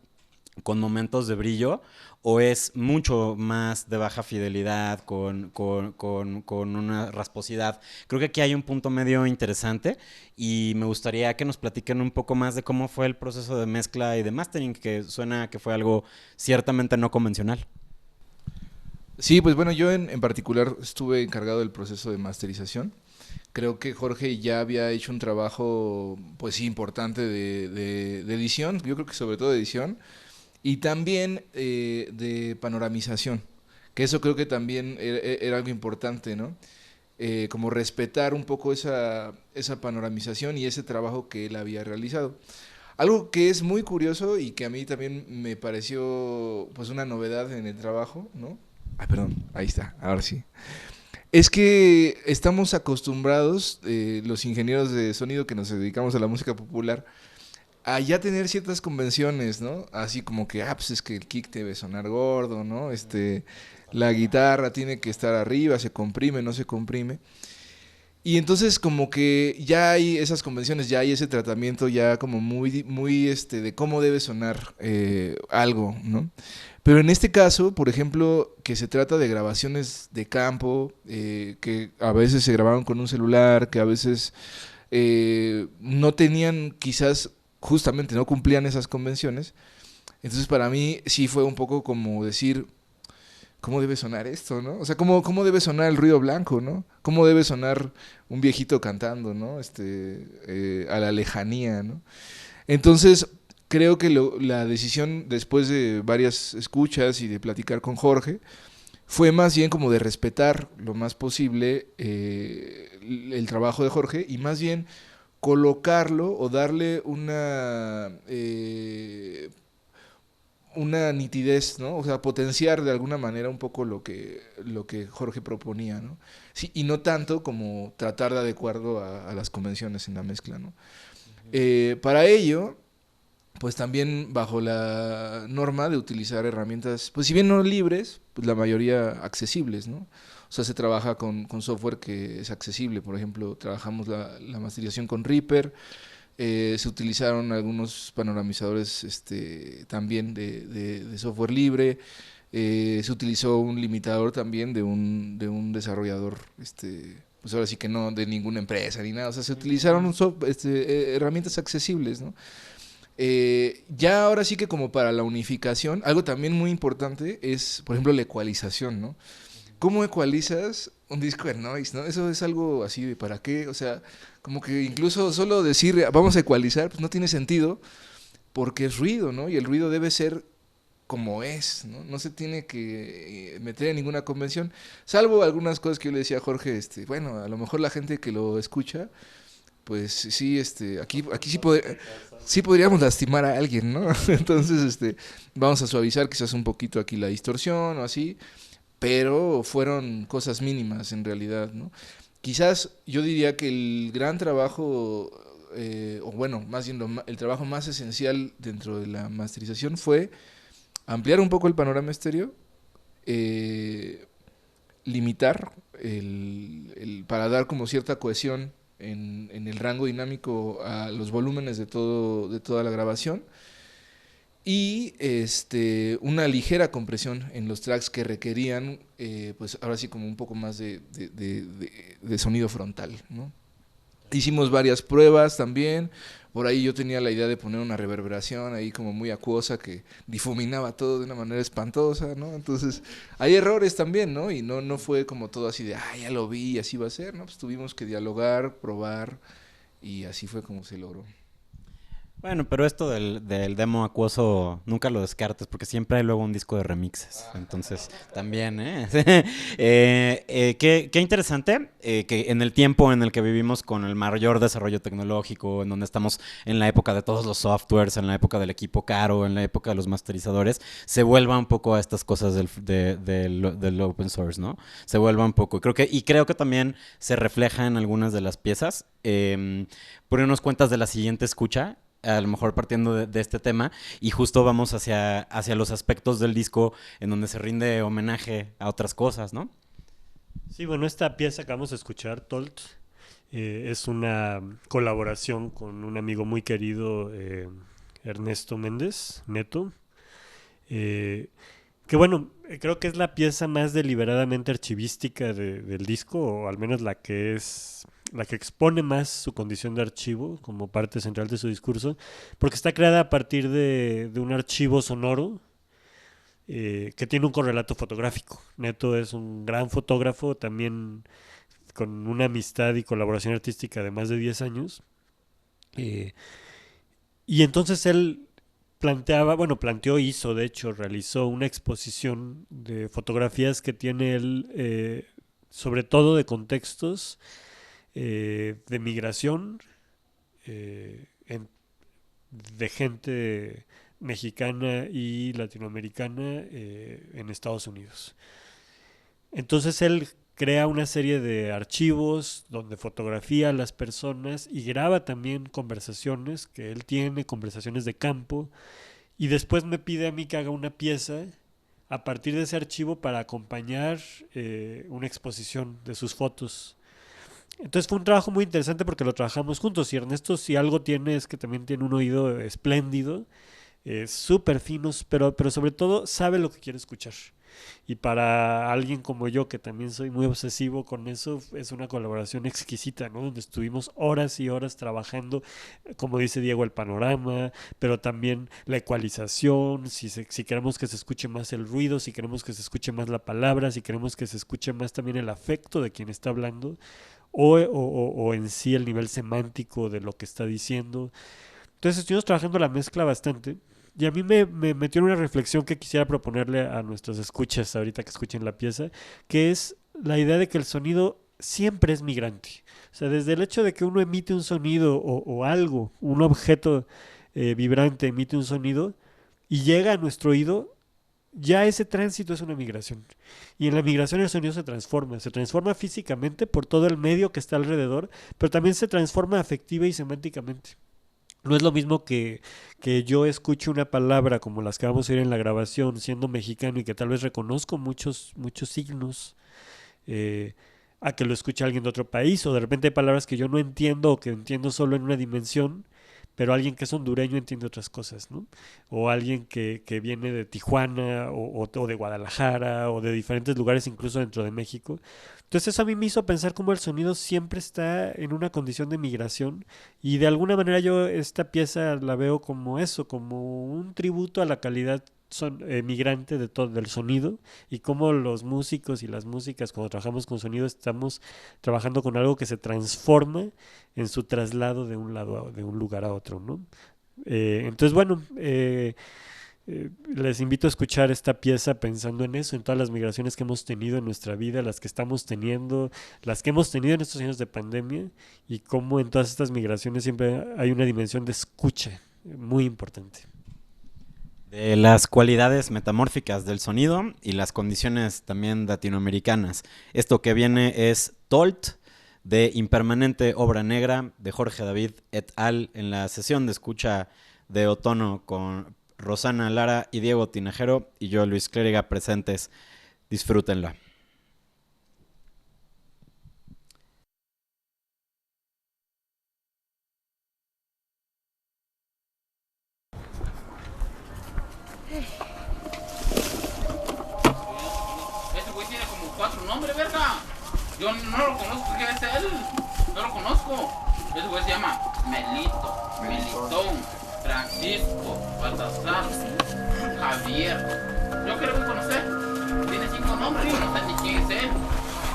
Speaker 1: con momentos de brillo, o es mucho más de baja fidelidad, con una rasposidad. Creo que aquí hay un punto medio interesante y me gustaría que nos platiquen un poco más de cómo fue el proceso de mezcla y de mastering, que suena que fue algo ciertamente no convencional.
Speaker 4: Sí, pues bueno, yo en particular estuve encargado del proceso de masterización. Creo que Jorge ya había hecho un trabajo, pues sí, importante de edición, yo creo que sobre todo de edición, y también de panoramización, que eso creo que también era algo importante, ¿no? Como respetar un poco esa panoramización y ese trabajo que él había realizado. Algo que es muy curioso y que a mí también me pareció pues una novedad en el trabajo, ¿no? Ay, perdón, ahí está, ahora sí. Es que estamos acostumbrados, los ingenieros de sonido que nos dedicamos a la música popular, a ya tener ciertas convenciones, ¿no? Así como que, pues es que el kick debe sonar gordo, ¿no? La guitarra tiene que estar arriba, se comprime, no se comprime. Y entonces como que ya hay esas convenciones, ya hay ese tratamiento ya como muy de cómo debe sonar algo, ¿no? Pero en este caso, por ejemplo, que se trata de grabaciones de campo, que a veces se grabaron con un celular, que a veces no tenían, quizás justamente no cumplían esas convenciones. Entonces para mí sí fue un poco como decir, ¿cómo debe sonar esto, no? O sea, ¿cómo debe sonar el ruido blanco, no? ¿Cómo debe sonar un viejito cantando, no? A la lejanía, ¿no? Entonces creo que la decisión, después de varias escuchas y de platicar con Jorge, fue más bien como de respetar lo más posible el trabajo de Jorge y más bien colocarlo o darle una nitidez, ¿no? O sea, potenciar de alguna manera un poco lo que Jorge proponía, ¿no? Sí, y no tanto como tratar de adecuarlo a las convenciones en la mezcla, ¿no? Para ello, pues también bajo la norma de utilizar herramientas, pues si bien no libres, pues la mayoría accesibles, ¿no? O sea, se trabaja con software que es accesible. Por ejemplo, trabajamos la masterización con Reaper. Se utilizaron algunos panoramizadores también de software libre. Se utilizó un limitador también de un desarrollador, pues ahora sí que no de ninguna empresa ni nada. O sea, se utilizaron herramientas accesibles, ¿no? Ya ahora sí que como para la unificación, algo también muy importante es, por ejemplo, la ecualización, ¿no? ¿Cómo ecualizas un disco de noise, no? Eso es algo así de ¿para qué? O sea, como que incluso solo decir vamos a ecualizar, pues no tiene sentido porque es ruido, ¿no? Y el ruido debe ser como es, ¿no? No se tiene que meter en ninguna convención, salvo algunas cosas que yo le decía a Jorge, bueno, a lo mejor la gente que lo escucha, pues sí, aquí sí podríamos lastimar a alguien, ¿no? Entonces, vamos a suavizar quizás un poquito aquí la distorsión o así, pero fueron cosas mínimas en realidad, ¿no? Quizás yo diría que el gran trabajo, o bueno, más bien el trabajo más esencial dentro de la masterización fue ampliar un poco el panorama estéreo, limitar para dar como cierta cohesión en el rango dinámico a los volúmenes de toda la grabación, y una ligera compresión en los tracks que requerían pues ahora sí como un poco más de sonido frontal, ¿no? Hicimos varias pruebas también. Por ahí yo tenía la idea de poner una reverberación ahí como muy acuosa que difuminaba todo de una manera espantosa, ¿no? Entonces hay errores también, ¿no? Y no fue como todo así de, ya lo vi y así va a ser, ¿no? Pues tuvimos que dialogar, probar, y así fue como se logró.
Speaker 1: Bueno, pero esto del demo acuoso nunca lo descartes, porque siempre hay luego un disco de remixes. Entonces, también, qué interesante que en el tiempo en el que vivimos con el mayor desarrollo tecnológico, en donde estamos en la época de todos los softwares, en la época del equipo caro, en la época de los masterizadores, se vuelva un poco a estas cosas del open source, ¿no? Se vuelva un poco. Creo que también se refleja en algunas de las piezas. Ponernos cuentas de la siguiente escucha, a lo mejor partiendo de este tema, y justo vamos hacia los aspectos del disco en donde se rinde homenaje a otras cosas, ¿no?
Speaker 7: Sí, bueno, esta pieza que vamos a escuchar, Tolt, es una colaboración con un amigo muy querido, Ernesto Méndez, Neto, que bueno, creo que es la pieza más deliberadamente archivística del disco, o al menos la que expone más su condición de archivo como parte central de su discurso, porque está creada a partir de un archivo sonoro que tiene un correlato fotográfico. Neto es un gran fotógrafo, también con una amistad y colaboración artística de más de 10 años. Y entonces él realizó una exposición de fotografías que tiene él, sobre todo de contextos de migración, de gente mexicana y latinoamericana en Estados Unidos. Entonces él crea una serie de archivos donde fotografía a las personas y graba también conversaciones que él tiene, conversaciones de campo, y después me pide a mí que haga una pieza a partir de ese archivo para acompañar una exposición de sus fotos. Entonces fue un trabajo muy interesante porque lo trabajamos juntos, y Ernesto, si algo tiene, es que también tiene un oído espléndido, súper fino, pero sobre todo sabe lo que quiere escuchar. Y para alguien como yo, que también soy muy obsesivo con eso, es una colaboración exquisita, ¿no? Donde estuvimos horas y horas trabajando, como dice Diego, el panorama, pero también la ecualización, si queremos que se escuche más el ruido, si queremos que se escuche más la palabra, si queremos que se escuche más también el afecto de quien está hablando, o en sí el nivel semántico de lo que está diciendo. Entonces estuvimos trabajando la mezcla bastante, y a mí me metió en una reflexión que quisiera proponerle a nuestros escuchas ahorita que escuchen la pieza, que es la idea de que el sonido siempre es migrante. O sea, desde el hecho de que uno emite un sonido o algo, un objeto vibrante emite un sonido y llega a nuestro oído, ya ese tránsito es una migración. Y en la migración el sonido se transforma físicamente por todo el medio que está alrededor, pero también se transforma afectiva y semánticamente. No es lo mismo que yo escuche una palabra como las que vamos a oír en la grabación, siendo mexicano y que tal vez reconozco muchos signos, a que lo escuche alguien de otro país, o de repente hay palabras que yo no entiendo o que entiendo solo en una dimensión, pero alguien que es hondureño entiende otras cosas, ¿no? O alguien que viene de Tijuana o de Guadalajara o de diferentes lugares, incluso dentro de México. Entonces eso a mí me hizo pensar cómo el sonido siempre está en una condición de migración, y de alguna manera yo esta pieza la veo como eso, como un tributo a la calidad migrante del sonido, y cómo los músicos y las músicas, cuando trabajamos con sonido, estamos trabajando con algo que se transforma en su traslado de un lugar a otro, ¿no? Entonces, bueno, Les invito a escuchar esta pieza pensando en eso, en todas las migraciones que hemos tenido en nuestra vida, las que estamos teniendo, las que hemos tenido en estos años de pandemia, y cómo en todas estas migraciones siempre hay una dimensión de escucha muy importante.
Speaker 1: De las cualidades metamórficas del sonido y las condiciones también latinoamericanas. Esto que viene es Tolt, de Impermanente Obra Negra, de Jorge David et al. En la sesión de escucha de otono con Rosana Lara y Diego Tinajero y yo, Luis Clériga, presentes. Disfrútenla.
Speaker 8: Ese güey tiene como 4 nombres, verga. Yo no lo conozco, ¿qué es él? No lo conozco. Ese güey se llama Melito, Melitón, Francisco, Baltasar, Javier. Yo creo que conocer. Tiene 5 nombres, yo no sé ni quién es él.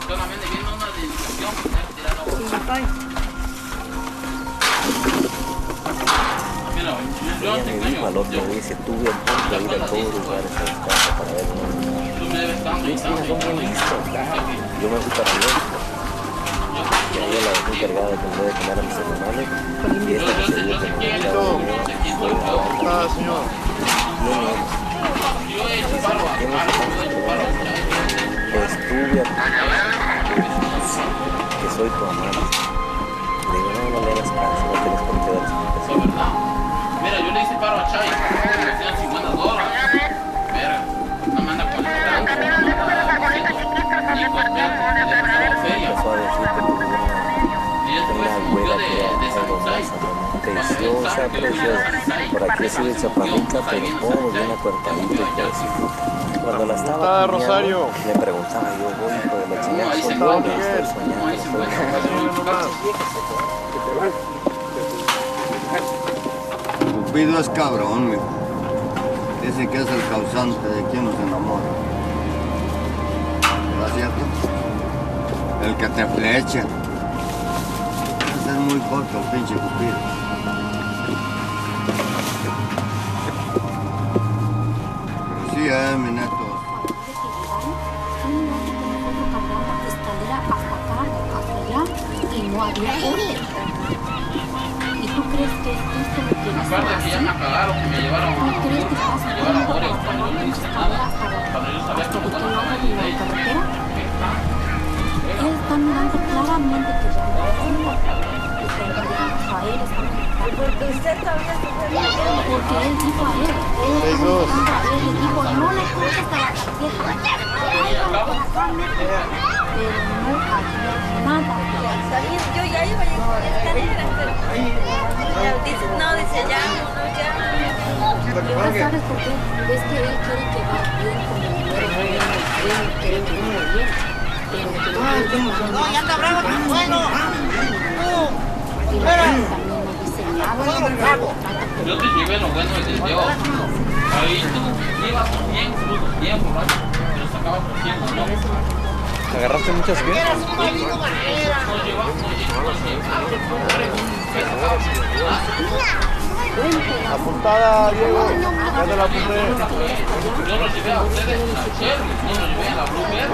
Speaker 8: Solamente viendo una dedicación que se ha tirado. Mira, yo no te engaño.
Speaker 9: Al otro día se tuve el punto de ir a todos los lugares a la casa para ver.
Speaker 8: Tú me debes tanto y tanto.
Speaker 9: Yo me fui para México. Que ella la dejé encargada de tener de comer a mis hermanos. Y esta que se dio que me dio
Speaker 8: señor.
Speaker 9: estuve que soy tu amante. Le digo, no le hagas caso, no tienes por qué dar explicación.
Speaker 8: Mira, yo le hice paro a Chay, me hacían $50. Verga, no manda con el tanto, no manda ni con feria.
Speaker 9: Empezó a decir que tuve
Speaker 8: Y después
Speaker 9: una
Speaker 8: se murió
Speaker 9: abuela que
Speaker 8: de Sansai.
Speaker 9: preciosa, preciosa. Por aquí ha sido chaparrita, pero todo bien acuerpadito y todo así. Cuando la estaba
Speaker 10: Rosario,
Speaker 9: me preguntaba, yo voy por el chingada, estoy soñando.
Speaker 10: Cupido es cabrón, mijo. Dice que es el causante de quien nos enamora. ¿Verdad cierto? El que te flecha. Ese es muy corto, el pinche Cupido. Pero sí, mi neto.
Speaker 11: Y no había orden. ¿Y tú crees que esto es lo que nos
Speaker 8: Aparte que ya me cagaron, que me llevaron
Speaker 11: ¿No crees que estás
Speaker 8: a Oreo cuando yo no hice nada. Cuando yo sabía cómo
Speaker 11: porque
Speaker 8: estaba
Speaker 11: no
Speaker 8: la
Speaker 11: hay en la carretera? Él está mirando claramente que ya no hay rumbo. Rafael está mirando. Porque usted todavía se fue. Porque él dijo a él. Él le dijo, no le cruces hasta la tarjeta. Pero no había nada.
Speaker 12: Yo ya iba a llegar a esta negra, pero dice, no, dice ya, no, ya.
Speaker 11: Ahora sabes por qué. Es que él quiere que va bien con el dinero, él quiere que vaya bien. Pero
Speaker 12: No, ya está bravo, bueno.
Speaker 11: Y la gente también no dice nada.
Speaker 8: Yo te llevé lo bueno del video. Ahí tú ibas con 100 frutos, 100 borrachos, pero sacabas por 100 no.
Speaker 10: ¿Agarraste muchas qué? Apuntada, Diego. Ya te la apunté.
Speaker 8: Yo los llevé a ustedes a Cherry, no los llevé a la Blueberry.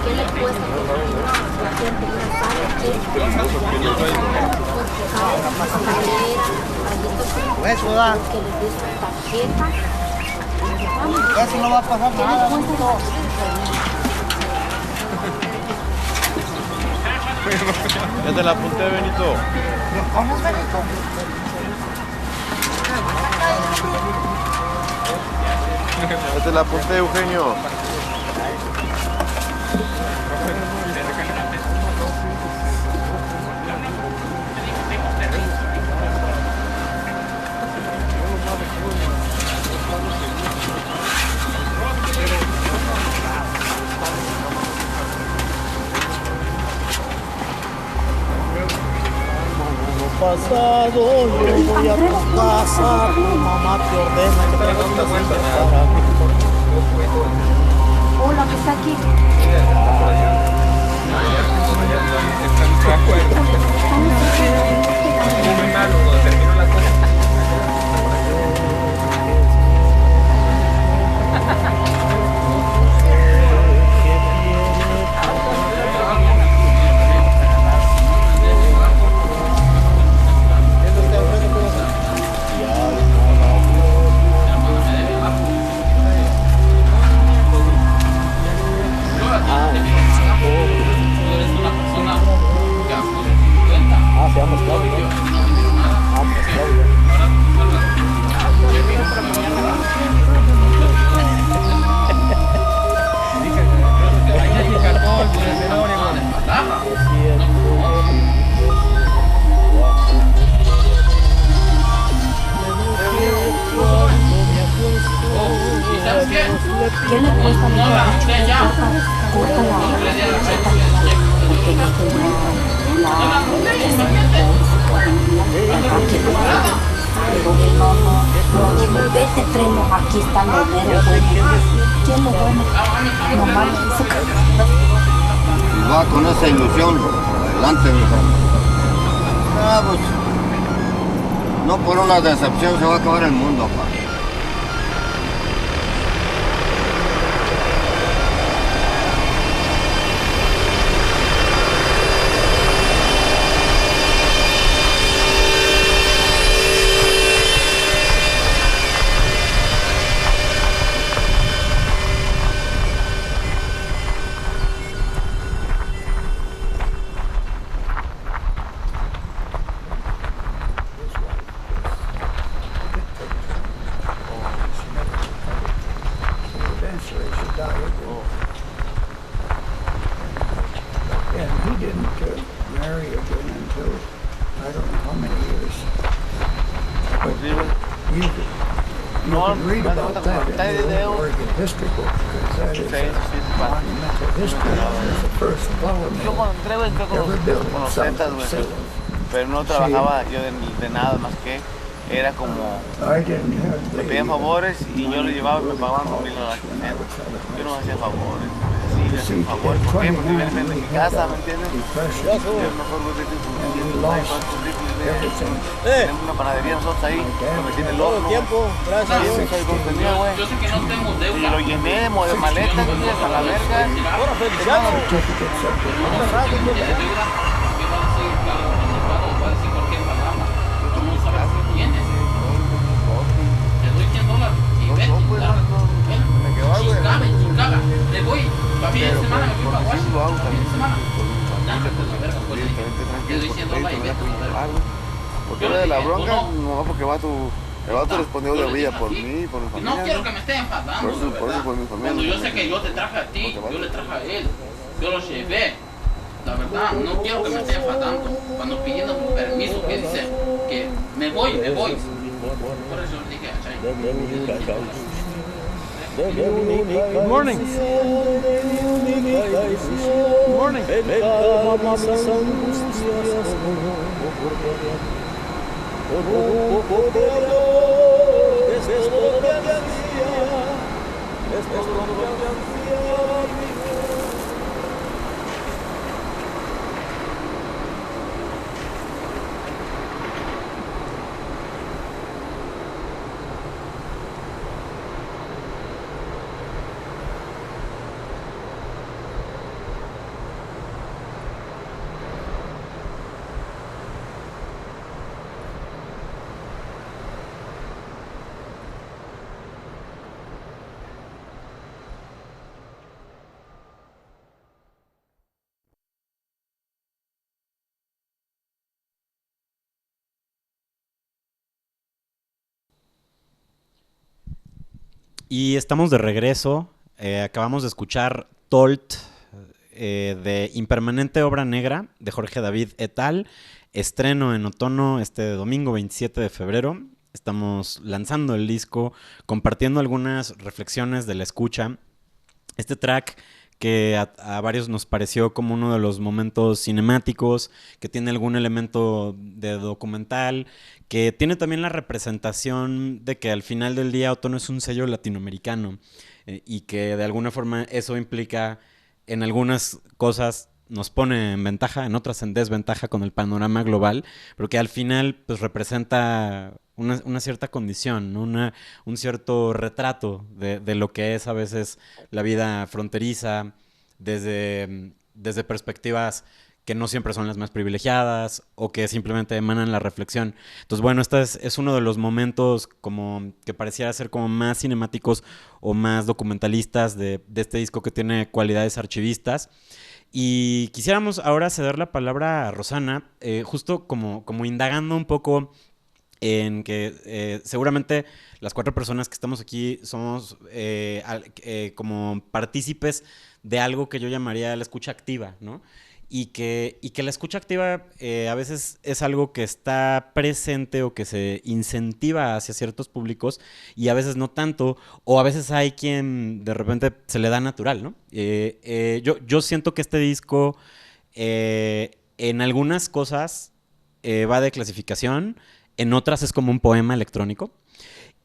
Speaker 11: ¿Qué le cuesta que la gente no sabe qué?
Speaker 10: Eso da.
Speaker 11: Que les dé su tarjeta.
Speaker 10: Eso no va a pasar nada. Ya te la apunté, Benito.
Speaker 11: ¿Cómo es Benito?
Speaker 10: Ya te la apunté, Eugenio.
Speaker 13: Pasado, yo voy a tu casa, tu mamá te ordena que preguntas siempre para mí.
Speaker 11: Hola, que está aquí.
Speaker 4: Muy malo, terminó la cosa.
Speaker 11: este tren aquí está lo mero bueno. ¿Qué es lo bueno? Nomás me dice que...
Speaker 10: Si va con esa ilusión, adelante, viejo. Ah, pues, no por una decepción se va a acabar el mundo, papá.
Speaker 14: Pero no trabajaba yo de nada más que era como me pedían favores y yo le llevaba y me pagaban $1,000. Yo no hacía favores, sí, me hacía favores. ¿Por qué? Porque viven en mi casa, ¿me entiendes? Yo mejor voy tenemos una panadería nosotros ahí, me tiene loco.
Speaker 13: Gracias a Dios.
Speaker 8: Yo sé que no tengo deuda.
Speaker 14: Y lo llené de maletas, a la verga.
Speaker 13: Ahora, Feliciano.
Speaker 8: Chicago. Me voy, fin de semana me fui para Washington, fin de semana.
Speaker 14: Porque era de la bronca, no, porque el vato respondió de vida por mí, por mi familia.
Speaker 8: No quiero que me esté enfadando.
Speaker 14: Por eso por mi familia.
Speaker 8: Cuando yo sé que yo te traje a ti, yo le traje a él, yo lo llevé. La verdad, no quiero que me esté enfadando. Cuando pidiendo un permiso que dice que me voy. Por eso le dije a Chay.
Speaker 13: Good morning. Good morning.
Speaker 1: Y estamos de regreso. Acabamos de escuchar Tolt de Impermanente Obra Negra de Jorge David et al. Estreno en otono este domingo 27 de febrero. Estamos lanzando el disco, compartiendo algunas reflexiones de la escucha. Este track que a varios nos pareció como uno de los momentos cinemáticos, que tiene algún elemento de documental, que tiene también la representación de que al final del día Otono es un sello latinoamericano y que de alguna forma eso implica en algunas cosas nos pone en ventaja, en otras en desventaja con el panorama global, pero que al final pues representa una cierta condición, ¿no? Un cierto retrato de lo que es a veces la vida fronteriza desde perspectivas que no siempre son las más privilegiadas o que simplemente emanan la reflexión. Entonces, bueno, este es uno de los momentos como que pareciera ser como más cinemáticos o más documentalistas de este disco que tiene cualidades archivistas. Y quisiéramos ahora ceder la palabra a Rosana, justo como indagando un poco en que seguramente las 4 personas que estamos aquí somos como partícipes de algo que yo llamaría la escucha activa, ¿no? Y que la escucha activa a veces es algo que está presente o que se incentiva hacia ciertos públicos y a veces no tanto, o a veces hay quien de repente se le da natural, ¿no? Yo siento que este disco en algunas cosas va de clasificación, en otras es como un poema electrónico.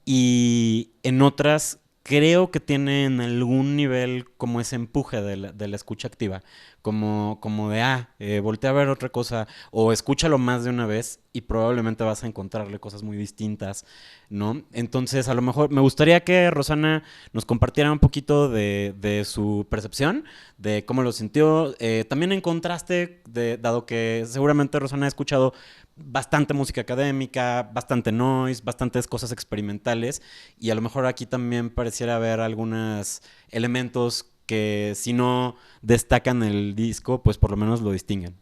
Speaker 1: y en otras creo que tienen algún nivel como ese empuje de la escucha activa, como de, voltea a ver otra cosa, o escúchalo más de una vez y probablemente vas a encontrarle cosas muy distintas, ¿no? Entonces, a lo mejor me gustaría que Rosana nos compartiera un poquito de su percepción, de cómo lo sintió, también en contraste, dado que seguramente Rosana ha escuchado bastante música académica, bastante noise, bastantes cosas experimentales, y a lo mejor aquí también pareciera haber algunos elementos que si no destacan el disco, pues por lo menos lo distinguen.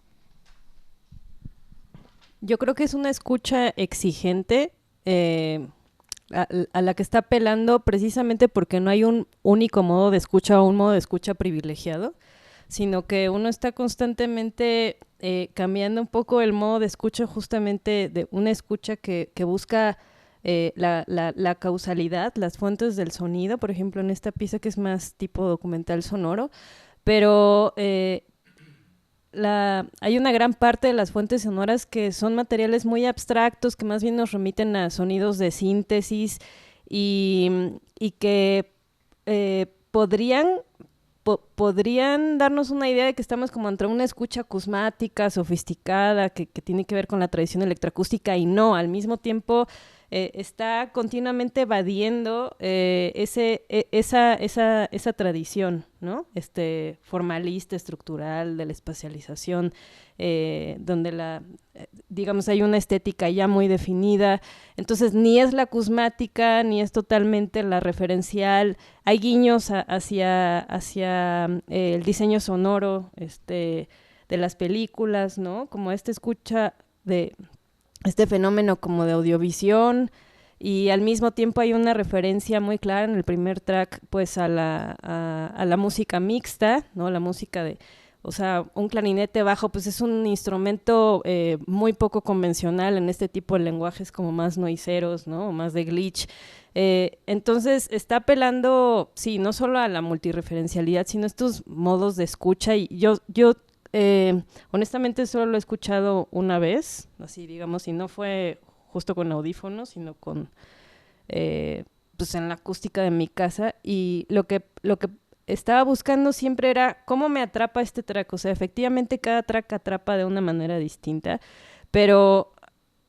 Speaker 6: Yo creo que es una escucha exigente a la que está apelando precisamente porque no hay un único modo de escucha o un modo de escucha privilegiado, sino que uno está constantemente cambiando un poco el modo de escucha, justamente de una escucha que busca la causalidad, las fuentes del sonido, por ejemplo, en esta pieza que es más tipo documental sonoro, pero hay una gran parte de las fuentes sonoras que son materiales muy abstractos, que más bien nos remiten a sonidos de síntesis y que podrían darnos una idea de que estamos como entre una escucha acusmática, sofisticada, que tiene que ver con la tradición electroacústica, y no, al mismo tiempo está continuamente evadiendo esa tradición, ¿no? Formalista, estructural, de la espacialización, donde digamos, hay una estética ya muy definida. Entonces, ni es la acusmática, ni es totalmente la referencial. Hay guiños hacia el diseño sonoro de las películas, ¿no? Como escucha de este fenómeno como de audiovisión, y al mismo tiempo hay una referencia muy clara en el primer track, pues a la música mixta, ¿no? La música o sea, un clarinete bajo, pues es un instrumento muy poco convencional en este tipo de lenguajes como más noiseros, ¿no? O más de glitch. Entonces está apelando, sí, no solo a la multireferencialidad, sino a estos modos de escucha, y yo honestamente solo lo he escuchado una vez, así digamos, y no fue justo con audífonos, sino con pues en la acústica de mi casa, y lo que estaba buscando siempre era cómo me atrapa este track. O sea, efectivamente cada track atrapa de una manera distinta, pero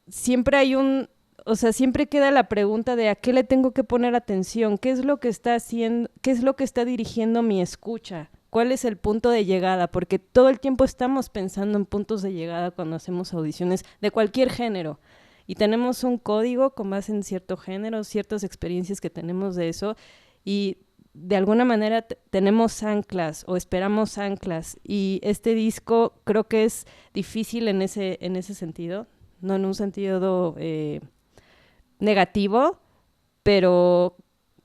Speaker 6: siempre hay siempre queda la pregunta de a qué le tengo que poner atención, qué es lo que está haciendo, qué es lo que está dirigiendo mi escucha. ¿Cuál es el punto de llegada? Porque todo el tiempo estamos pensando en puntos de llegada cuando hacemos audiciones de cualquier género. Y tenemos un código con base en cierto género, ciertas experiencias que tenemos de eso, y de alguna manera tenemos anclas o esperamos anclas. Y este disco creo que es difícil en ese sentido, no en un sentido negativo, pero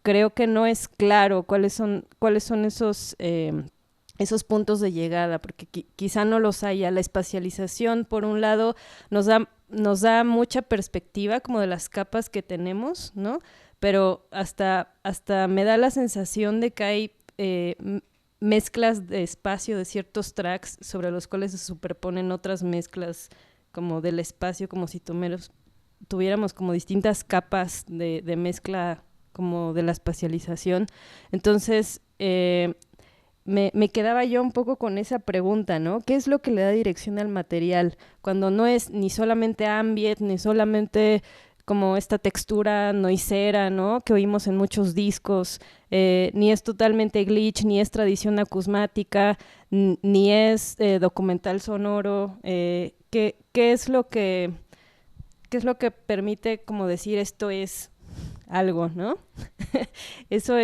Speaker 6: creo que no es claro cuáles son esos puntos de llegada, porque quizá no los haya. La espacialización, por un lado, nos da mucha perspectiva como de las capas que tenemos, ¿no? Pero hasta me da la sensación de que hay mezclas de espacio de ciertos tracks sobre los cuales se superponen otras mezclas como del espacio, como si tuviéramos como distintas capas de mezcla como de la espacialización. Entonces, me quedaba yo un poco con esa pregunta, ¿no? ¿Qué es lo que le da dirección al material? Cuando no es ni solamente ambient, ni solamente como esta textura noisera, ¿no? Que oímos en muchos discos, ni es totalmente glitch, ni es tradición acusmática, ni es documental sonoro. ¿Qué es lo que permite como decir esto es algo, ¿no? Eso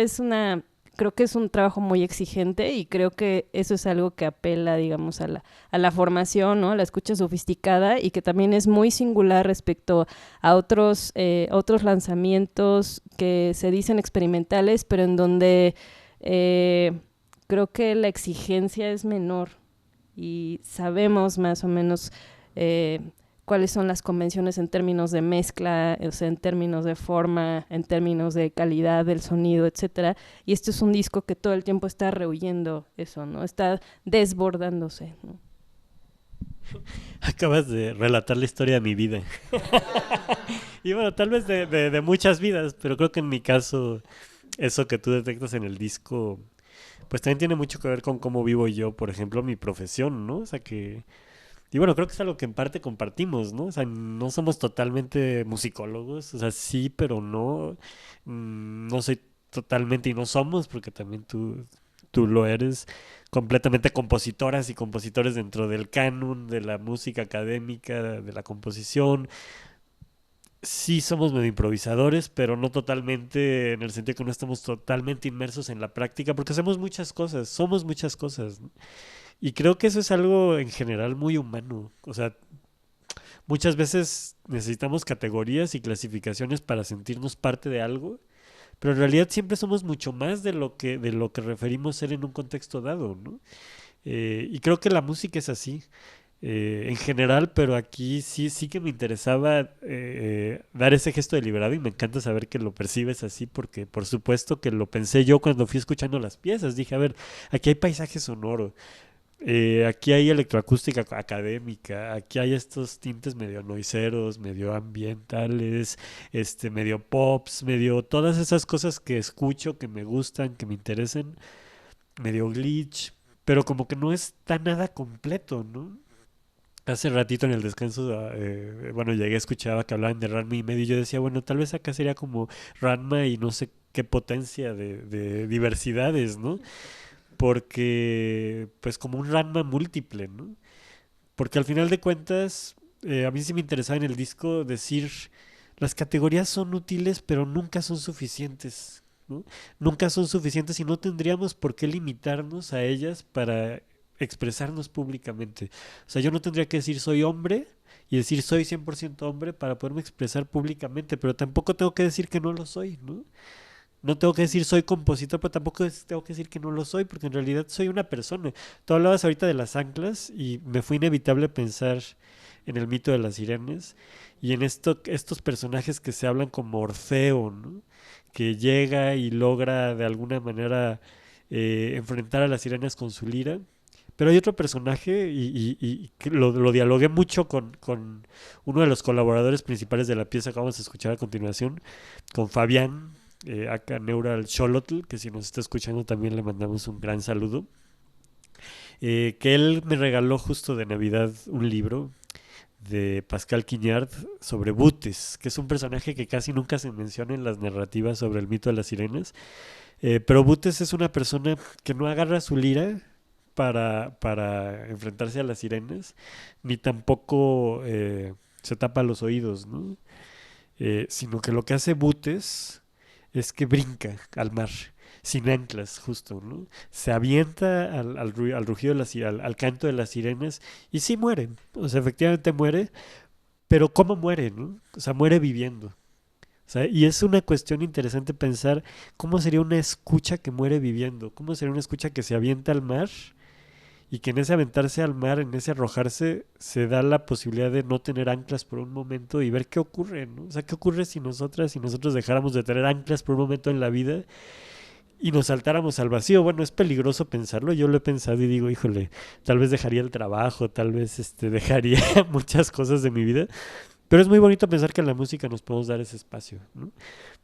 Speaker 6: creo que es un trabajo muy exigente, y creo que eso es algo que apela, digamos, a la formación, ¿no? A la escucha sofisticada, y que también es muy singular respecto a otros lanzamientos que se dicen experimentales, pero en donde creo que la exigencia es menor y sabemos más o menos cuáles son las convenciones en términos de mezcla, o sea, en términos de forma, en términos de calidad del sonido, etcétera. Y este es un disco que todo el tiempo está rehuyendo eso, ¿no? Está desbordándose, ¿no?
Speaker 7: Acabas de relatar la historia de mi vida. Y bueno, tal vez de muchas vidas, pero creo que en mi caso, eso que tú detectas en el disco, pues también tiene mucho que ver con cómo vivo yo, por ejemplo, mi profesión, ¿no? O sea que... Y bueno, creo que es algo que en parte compartimos, ¿no? O sea, no somos totalmente musicólogos, o sea, sí, pero no. No soy totalmente y no somos, porque también tú lo eres, completamente compositoras y compositores dentro del canon de la música académica, de la composición. Sí somos medio improvisadores, pero no totalmente, en el sentido que no estamos totalmente inmersos en la práctica, porque hacemos muchas cosas, somos muchas cosas, ¿no? Y creo que eso es algo en general muy humano. O sea, muchas veces necesitamos categorías y clasificaciones para sentirnos parte de algo, pero en realidad siempre somos mucho más de lo que referimos ser en un contexto dado, ¿no? Y creo que la música es así, en general, pero aquí sí que me interesaba dar ese gesto deliberado y me encanta saber que lo percibes así, porque por supuesto que lo pensé yo cuando fui escuchando las piezas. Dije, a ver, aquí hay paisaje sonoro. Aquí hay electroacústica académica, aquí hay estos tintes medio noiseros, medio ambientales, medio pops, medio todas esas cosas que escucho, que me gustan, que me interesan, medio glitch, pero como que no está nada completo, ¿no? Hace ratito en el descanso, bueno, llegué, escuchaba que hablaban de Ranma y medio y yo decía, bueno, tal vez acá sería como Ranma y no sé qué potencia de diversidades, ¿no? Porque, pues como un Ranma múltiple, ¿no? Porque al final de cuentas, a mí sí me interesaba en el disco decir, las categorías son útiles, pero nunca son suficientes, ¿no? Nunca son suficientes y no tendríamos por qué limitarnos a ellas para expresarnos públicamente. O sea, yo no tendría que decir soy hombre y decir soy 100% hombre para poderme expresar públicamente, pero tampoco tengo que decir que no lo soy, ¿no? No tengo que decir soy compositor, pero tampoco tengo que decir que no lo soy, porque en realidad soy una persona. Tú hablabas ahorita de las anclas y me fue inevitable pensar en el mito de las sirenas y en estos personajes que se hablan como Orfeo, ¿no? Que llega y logra de alguna manera enfrentar a las sirenas con su lira. Pero hay otro personaje y que lo dialogué mucho con uno de los colaboradores principales de la pieza que vamos a escuchar a continuación, con Fabián, acá Neural Xolotl, que si nos está escuchando también le mandamos un gran saludo. Que él me regaló justo de Navidad un libro de Pascal Quignard sobre Butes, que es un personaje que casi nunca se menciona en las narrativas sobre el mito de las sirenas. Pero Butes es una persona que no agarra su lira para enfrentarse a las sirenas, ni tampoco se tapa los oídos, ¿no? Sino que lo que hace Butes es que brinca al mar, sin anclas, justo, ¿no? Se avienta al rugido al canto de las sirenas y sí muere, o sea, efectivamente muere, pero ¿cómo muere, no? O sea, muere viviendo. O sea, y es una cuestión interesante pensar cómo sería una escucha que muere viviendo, cómo sería una escucha que se avienta al mar y que en ese aventarse al mar, en ese arrojarse, se da la posibilidad de no tener anclas por un momento y ver qué ocurre, ¿no? O sea, qué ocurre si nosotros dejáramos de tener anclas por un momento en la vida y nos saltáramos al vacío. Bueno, es peligroso pensarlo, yo lo he pensado y digo, híjole, tal vez dejaría el trabajo, tal vez dejaría muchas cosas de mi vida, pero es muy bonito pensar que en la música nos podemos dar ese espacio, ¿no?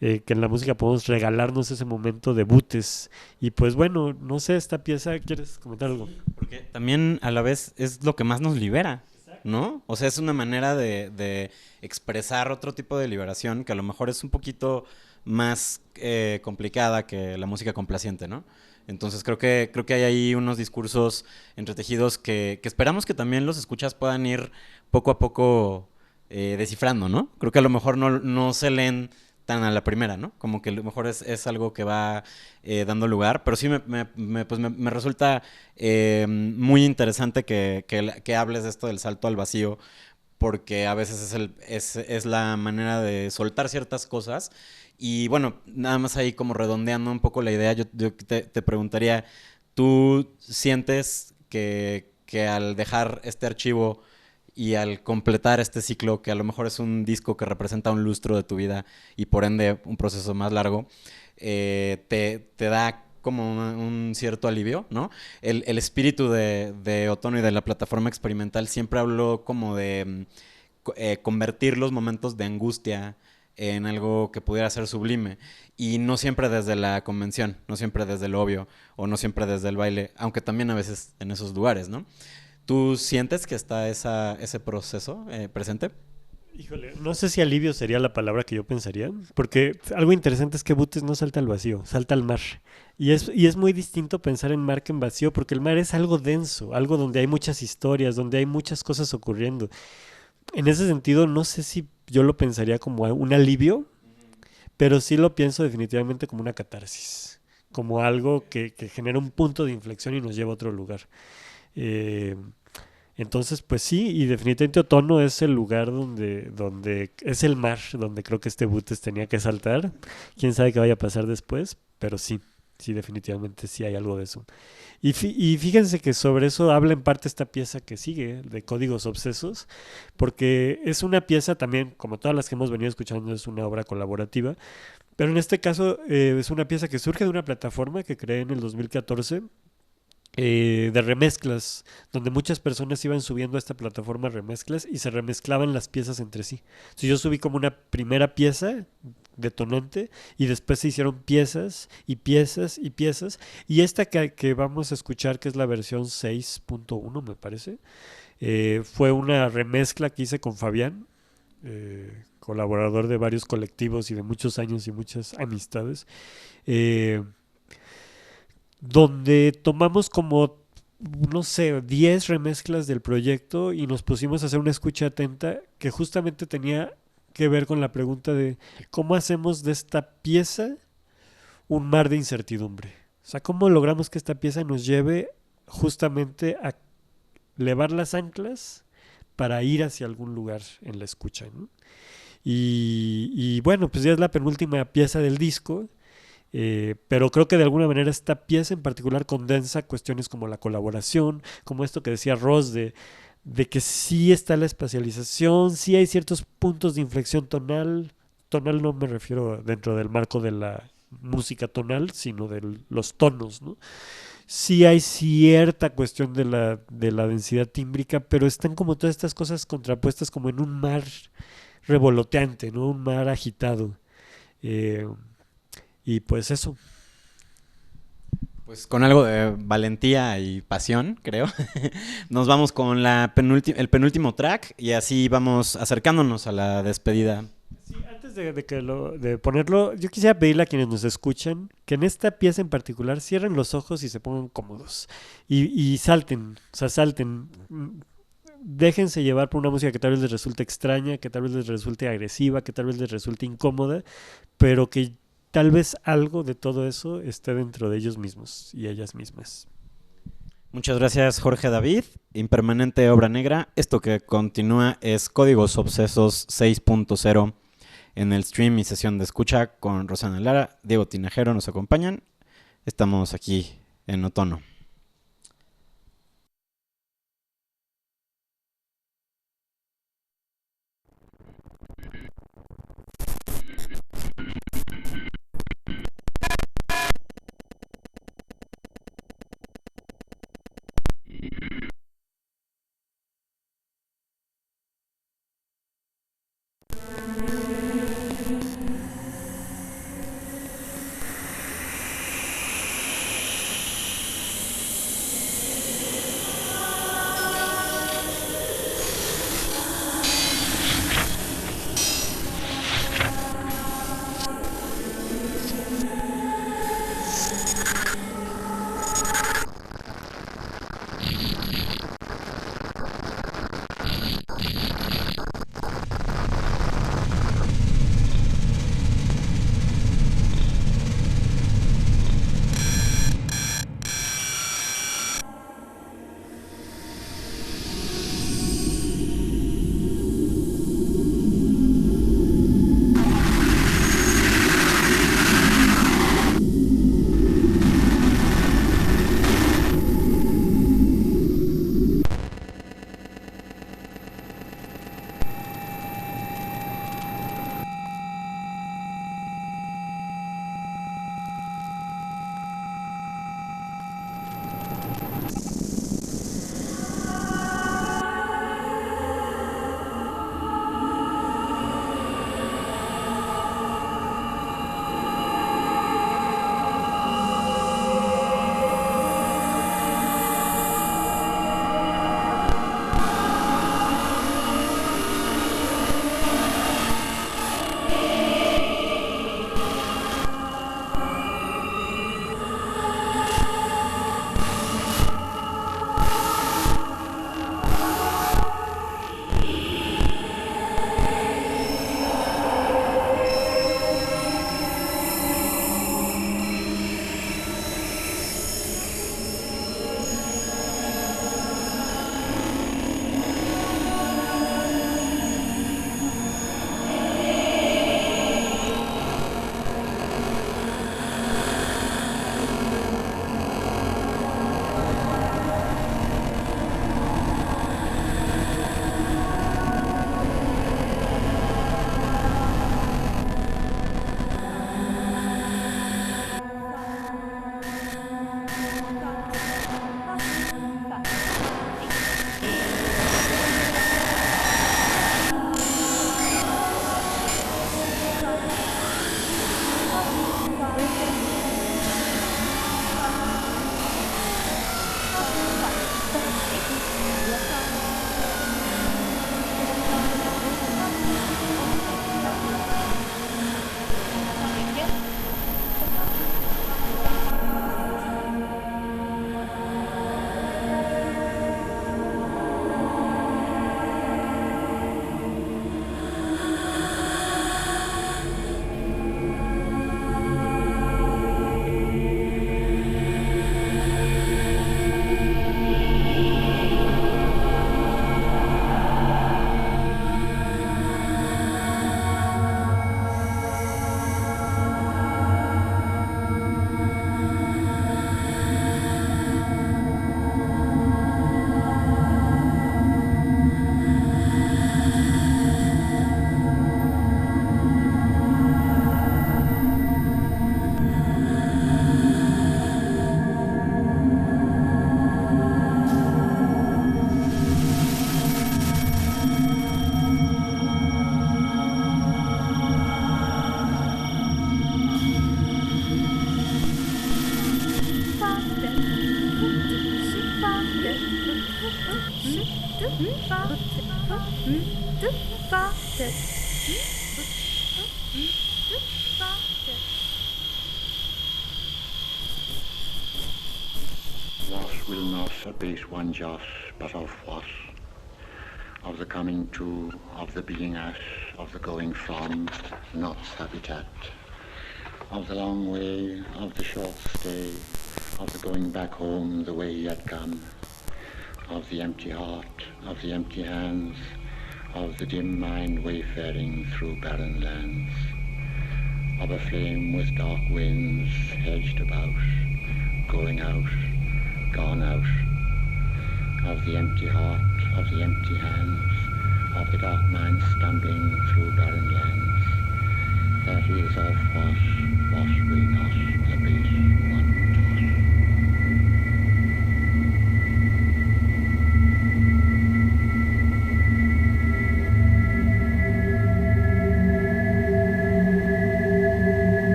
Speaker 7: Que en la música podemos regalarnos ese momento de Butes. Y pues bueno, no sé, esta pieza, ¿quieres comentar algo?
Speaker 1: Porque también a la vez es lo que más nos libera, ¿no? O sea, es una manera de expresar otro tipo de liberación que a lo mejor es un poquito más complicada que la música complaciente, ¿no? Entonces creo que hay ahí unos discursos entretejidos que esperamos que también los escuchas puedan ir poco a poco descifrando, ¿no? Creo que a lo mejor no se leen tan a la primera, ¿no? Como que a lo mejor es algo que va dando lugar, pero sí me resulta muy interesante que hables de esto del salto al vacío, porque a veces es la manera de soltar ciertas cosas. Y bueno, nada más ahí como redondeando un poco la idea, yo te preguntaría, ¿tú sientes que al dejar este archivo y al completar este ciclo, que a lo mejor es un disco que representa un lustro de tu vida y por ende un proceso más largo, te da como un cierto alivio, ¿no? El espíritu de Otono y de la plataforma experimental siempre habló como de convertir los momentos de angustia en algo que pudiera ser sublime. Y no siempre desde la convención, no siempre desde lo obvio, o no siempre desde el baile, aunque también a veces en esos lugares, ¿no? ¿Tú sientes que está ese proceso presente?
Speaker 7: Híjole, no sé si alivio sería la palabra que yo pensaría, porque algo interesante es que Butes no salta al vacío, salta al mar. Y es muy distinto pensar en mar que en vacío, porque el mar es algo denso, algo donde hay muchas historias, donde hay muchas cosas ocurriendo. En ese sentido, no sé si yo lo pensaría como un alivio, pero sí lo pienso definitivamente como una catarsis, como algo que genera un punto de inflexión y nos lleva a otro lugar. Entonces, pues sí, y definitivamente Otono es el lugar donde es el mar, donde creo que este Butes tenía que saltar. Quién sabe qué vaya a pasar después, pero sí, definitivamente sí hay algo de eso. Y fíjense que sobre eso habla en parte esta pieza que sigue, de Códigos Obsesos, porque es una pieza también, como todas las que hemos venido escuchando, es una obra colaborativa, pero en este caso es una pieza que surge de una plataforma que creé en el 2014, de remezclas, donde muchas personas iban subiendo a esta plataforma remezclas y se remezclaban las piezas entre sí. Entonces yo subí como una primera pieza detonante y después se hicieron piezas y piezas y piezas, y esta que vamos a escuchar, que es la versión 6.1 me parece, fue una remezcla que hice con Fabián, colaborador de varios colectivos y de muchos años y muchas amistades, donde tomamos como, no sé, 10 remezclas del proyecto y nos pusimos a hacer una escucha atenta que justamente tenía que ver con la pregunta de cómo hacemos de esta pieza un mar de incertidumbre. O sea, cómo logramos que esta pieza nos lleve justamente a levar las anclas para ir hacia algún lugar en la escucha, ¿no? Y bueno, pues ya es la penúltima pieza del disco. Pero creo que de alguna manera esta pieza en particular condensa cuestiones como la colaboración, como esto que decía Ross de que sí está la espacialización, sí hay ciertos puntos de inflexión tonal no me refiero dentro del marco de la música tonal, sino de los tonos, ¿no? Sí hay cierta cuestión de la densidad tímbrica, pero están como todas estas cosas contrapuestas como en un mar revoloteante, ¿no? Un mar agitado. Y pues eso.
Speaker 1: Pues con algo de valentía y pasión, creo. Nos vamos con el penúltimo track y así vamos acercándonos a la despedida.
Speaker 7: Sí, antes de ponerlo, yo quisiera pedirle a quienes nos escuchan que en esta pieza en particular cierren los ojos y se pongan cómodos. Y salten, o sea, salten. Déjense llevar por una música que tal vez les resulte extraña, que tal vez les resulte agresiva, que tal vez les resulte incómoda, pero que tal vez algo de todo eso esté dentro de ellos mismos y ellas mismas.
Speaker 1: Muchas gracias, Jorge David. Impermanente Obra Negra. Esto que continúa es Códigos Obsesos 6.0 en el stream y sesión de escucha con Rosana Lara, Diego Tinajero nos acompañan. Estamos aquí en Otono.
Speaker 15: Was will not abase one jot, but of what? Of the coming to, of the being at, of the going from, not habitat. Of the long way, of the short stay, of the going back home the way he had come. Of the empty heart, of the empty hands, of the dim mind wayfaring through barren lands. Of a flame with dark winds hedged about, going out, gone out. Of the empty heart, of the empty hands, of the dark mind stumbling through barren lands. That is of what will not abase one jot.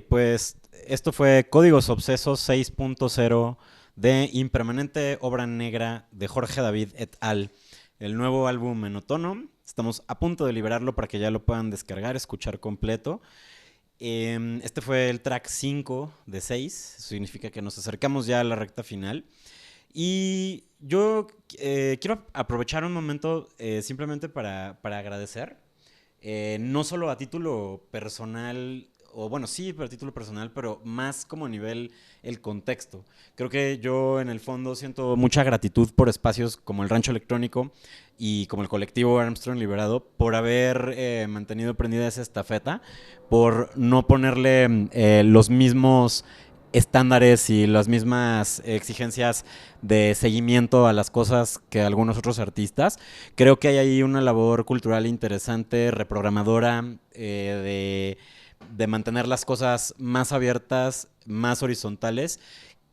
Speaker 1: Pues esto fue Códigos Obsesos 6.0 de Impermanente Obra Negra de Jorge David et al. El nuevo álbum en otono. Estamos a punto de liberarlo para que ya lo puedan descargar, escuchar completo. Este fue el track 5 de 6. Eso significa que nos acercamos ya a la recta final. Y yo quiero aprovechar un momento simplemente para agradecer. No solo a título personal, o bueno, sí, a título personal, pero más como a nivel el contexto. Creo que yo en el fondo siento mucha gratitud por espacios como el Rancho Electrónico y como el colectivo Armstrong Liberado por haber mantenido prendida esa estafeta, por no ponerle los mismos estándares y las mismas exigencias de seguimiento a las cosas que algunos otros artistas. Creo que hay ahí una labor cultural interesante, reprogramadora, de mantener las cosas más abiertas, más horizontales,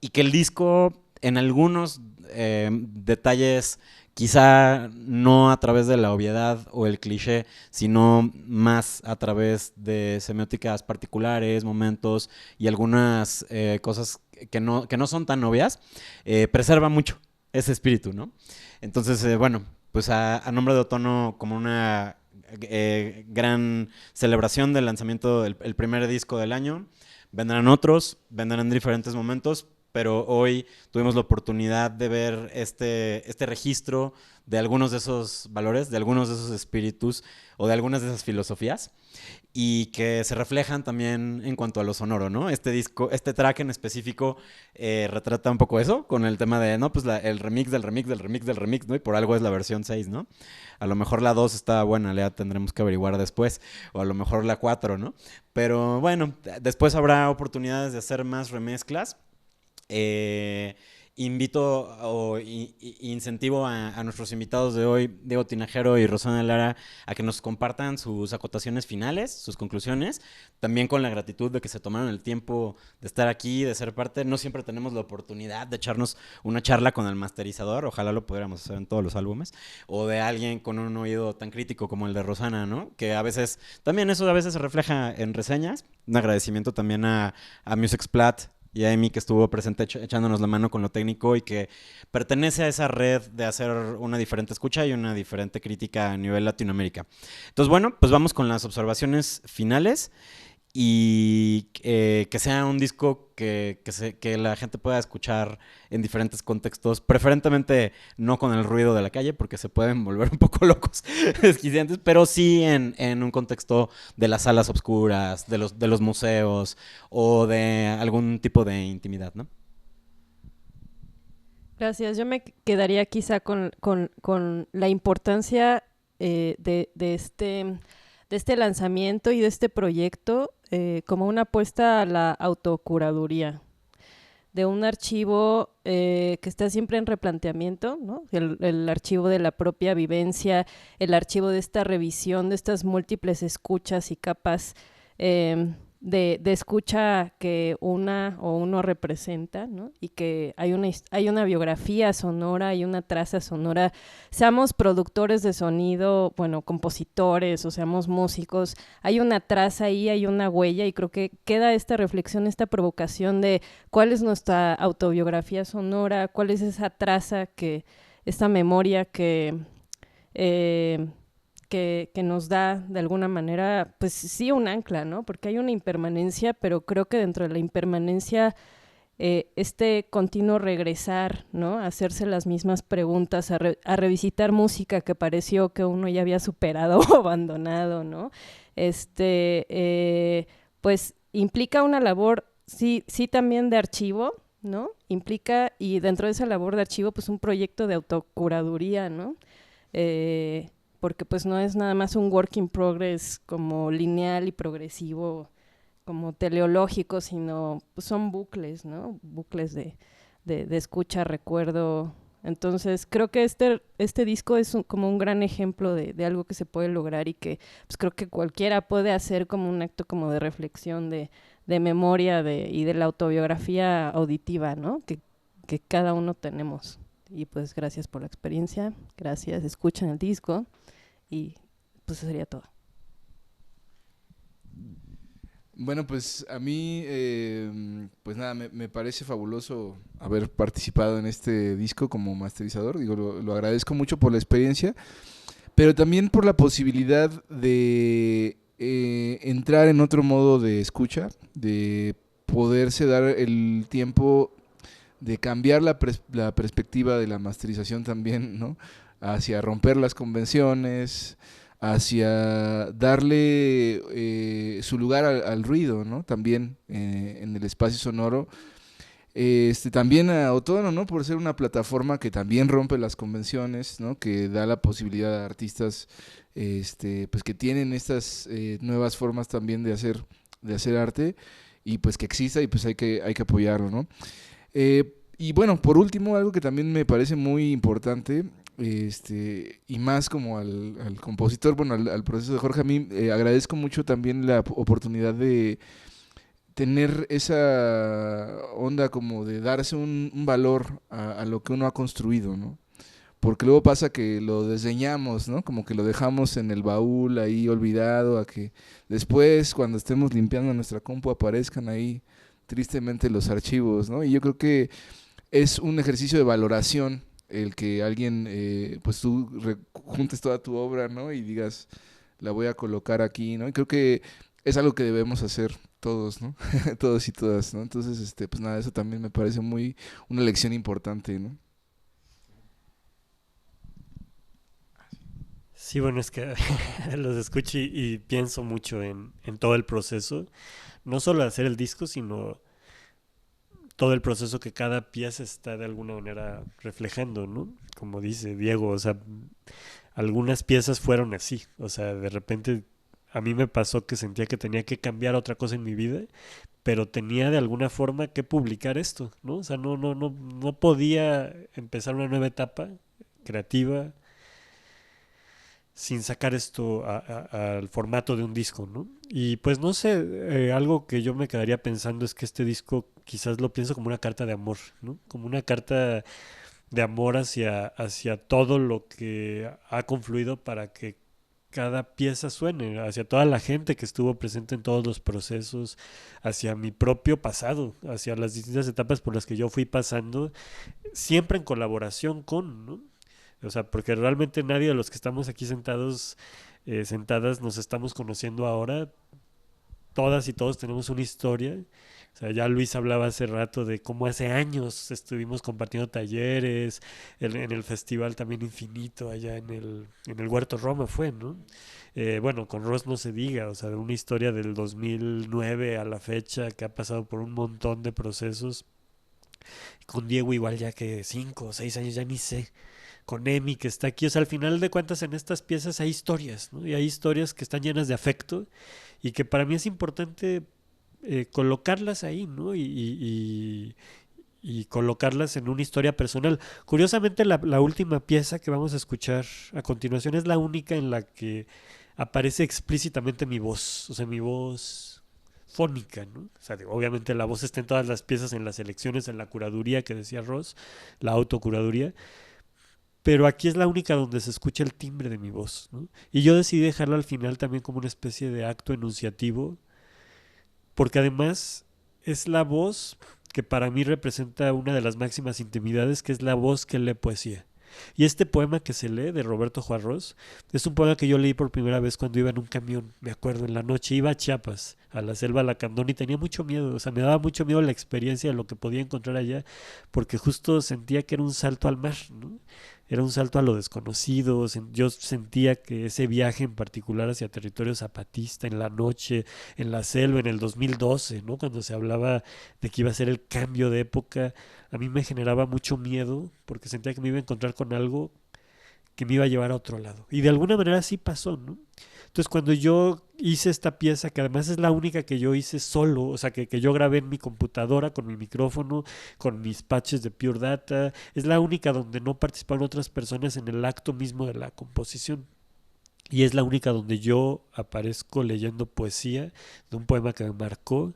Speaker 1: y que el disco en algunos detalles, quizá no a través de la obviedad o el cliché, sino más a través de semióticas particulares, momentos y algunas cosas que no son tan obvias, preserva mucho ese espíritu, ¿no? Entonces, bueno, pues a nombre de Otono, como una gran celebración del lanzamiento del primer disco del año, vendrán otros, vendrán en diferentes momentos, pero hoy tuvimos la oportunidad de ver este registro de algunos de esos valores, de algunos de esos espíritus o de algunas de esas filosofías, y que se reflejan también en cuanto a lo sonoro, ¿no? Este disco, este track en específico retrata un poco eso, con el tema de, no, pues el remix del remix del remix del remix, ¿no? Y por algo es la versión 6, ¿no? A lo mejor la 2 está buena, ya tendremos que averiguar después, o a lo mejor la 4, ¿no? Pero bueno, después habrá oportunidades de hacer más remezclas. Invito o incentivo a nuestros invitados de hoy, Diego Tinajero y Rosana Lara, a que nos compartan sus acotaciones finales, sus conclusiones, también con la gratitud de que se tomaron el tiempo de estar aquí, de ser parte. No siempre tenemos la oportunidad de echarnos una charla con el masterizador, ojalá lo pudiéramos hacer en todos los álbumes, o de alguien con un oído tan crítico como el de Rosana, ¿no? Que a veces, también eso a veces se refleja en reseñas. Un agradecimiento también a Musicsplat y a Emi, que estuvo presente echándonos la mano con lo técnico y que pertenece a esa red de hacer una diferente escucha y una diferente crítica a nivel Latinoamérica. Entonces, bueno, pues vamos con las observaciones finales y que sea un disco que la gente pueda escuchar en diferentes contextos, preferentemente no con el ruido de la calle, porque se pueden volver un poco locos, desquiciantes, pero sí en un contexto de las salas oscuras, de los museos o de algún tipo de intimidad, ¿no?
Speaker 6: Gracias. Yo me quedaría quizá con la importancia de este lanzamiento y de este proyecto, como una apuesta a la autocuraduría de un archivo que está siempre en replanteamiento, ¿no? El archivo de la propia vivencia, el archivo de esta revisión, de estas múltiples escuchas y capas de escucha que una o uno representa, ¿no? Y que hay una biografía sonora, hay una traza sonora, seamos productores de sonido, bueno, compositores o seamos músicos, hay una traza ahí, hay una huella, y creo que queda esta reflexión, esta provocación de cuál es nuestra autobiografía sonora, cuál es esa traza, esta memoria que nos da de alguna manera, pues sí, un ancla, ¿no? Porque hay una impermanencia, pero creo que dentro de la impermanencia este continuo regresar, ¿no? A hacerse las mismas preguntas, a revisitar música que pareció que uno ya había superado o abandonado, ¿no? Pues implica una labor, sí también de archivo, ¿no? Implica, y dentro de esa labor de archivo, pues un proyecto de autocuraduría, ¿no? Porque pues no es nada más un work in progress como lineal y progresivo, como teleológico, sino pues son bucles, ¿no? Bucles de escucha, recuerdo. Entonces creo que este disco es como un gran ejemplo de algo que se puede lograr y que pues creo que cualquiera puede hacer como un acto como de reflexión, de memoria y de la autobiografía auditiva, ¿no? Que cada uno tenemos. Y pues gracias por la experiencia, gracias, escuchen el disco. Y pues eso sería todo.
Speaker 16: Bueno, pues a mí, pues nada, me parece fabuloso haber participado en este disco como masterizador. Digo, lo agradezco mucho por la experiencia, pero también por la posibilidad de entrar en otro modo de escucha, de poderse dar el tiempo de cambiar la perspectiva de la masterización también, ¿no? Hacia romper las convenciones, hacia darle su lugar al ruido, ¿no? También en el espacio sonoro. También a Otono, ¿no? Por ser una plataforma que también rompe las convenciones, ¿no? Que da la posibilidad a artistas pues que tienen estas nuevas formas también de hacer arte, y pues que exista, y pues hay que apoyarlo, ¿no? Y bueno, por último, algo que también me parece muy importante, y más como al compositor, bueno, al proceso de Jorge, a mí agradezco mucho también la oportunidad de tener esa onda como de darse un valor a lo que uno ha construido, ¿no? Porque luego pasa que lo desdeñamos, ¿no? Como que lo dejamos en el baúl ahí olvidado, a que después, cuando estemos limpiando nuestra compu, aparezcan ahí tristemente los archivos, ¿no? Y yo creo que es un ejercicio de valoración el que alguien, pues tú juntes toda tu obra, ¿no? Y digas, la voy a colocar aquí, ¿no? Y creo que es algo que debemos hacer todos, ¿no? Todos y todas, ¿no? Entonces, pues nada, eso también me parece una lección importante, ¿no?
Speaker 7: Sí, bueno, es que los escucho y pienso mucho en todo el proceso, no solo de hacer el disco, sino todo el proceso que cada pieza está de alguna manera reflejando, ¿no? Como dice Diego, o sea, algunas piezas fueron así, o sea, de repente a mí me pasó que sentía que tenía que cambiar otra cosa en mi vida, pero tenía de alguna forma que publicar esto, ¿no? O sea, no podía empezar una nueva etapa creativa sin sacar esto al formato de un disco, ¿no? Y pues no sé, algo que yo me quedaría pensando es que este disco quizás lo pienso como una carta de amor, ¿no? Como una carta de amor hacia todo lo que ha confluido para que cada pieza suene, hacia toda la gente que estuvo presente en todos los procesos, hacia mi propio pasado, hacia las distintas etapas por las que yo fui pasando, siempre en colaboración con, ¿no? O sea, porque realmente nadie de los que estamos aquí sentadas nos estamos conociendo ahora. Todas y todos tenemos una historia. O sea, ya Luis hablaba hace rato de cómo hace años estuvimos compartiendo talleres, en el festival también Infinito, allá en el Huerto Roma fue, ¿no? Bueno, con Ross no se diga, o sea, de una historia del 2009 a la fecha que ha pasado por un montón de procesos. Con Diego igual ya que 5 o 6 años, ya ni sé. con Emi que está aquí. O sea, al final de cuentas en estas piezas hay historias, ¿no? Y hay historias que están llenas de afecto y que para mí es importante colocarlas ahí, ¿no? Y colocarlas en una historia personal. Curiosamente, la última pieza que vamos a escuchar a continuación es la única en la que aparece explícitamente mi voz, o sea, mi voz fónica, ¿no? O sea, obviamente la voz está en todas las piezas, en las selecciones, en la curaduría que decía Ross, la autocuraduría, pero aquí es la única donde se escucha el timbre de mi voz, ¿no? Y yo decidí dejarlo al final también como una especie de acto enunciativo, porque además es la voz que para mí representa una de las máximas intimidades, que es la voz que lee poesía. Y este poema que se lee de Roberto Juarros es un poema que yo leí por primera vez cuando iba en un camión, me acuerdo, en la noche, iba a Chiapas, a la selva Lacandón, y tenía mucho miedo, o sea, me daba mucho miedo la experiencia de lo que podía encontrar allá, porque justo sentía que era un salto al mar, ¿no? Era un salto a lo desconocido. Yo sentía que ese viaje en particular hacia territorio zapatista, en la noche, en la selva, en el 2012, ¿no? Cuando se hablaba de que iba a ser el cambio de época, a mí me generaba mucho miedo porque sentía que me iba a encontrar con algo que me iba a llevar a otro lado. Y de alguna manera así pasó, ¿no? Entonces cuando yo hice esta pieza, que además es la única que yo hice solo, o sea, que yo grabé en mi computadora, con mi micrófono, con mis patches de Pure Data, es la única donde no participaron otras personas en el acto mismo de la composición. Y es la única donde yo aparezco leyendo poesía de un poema que me marcó.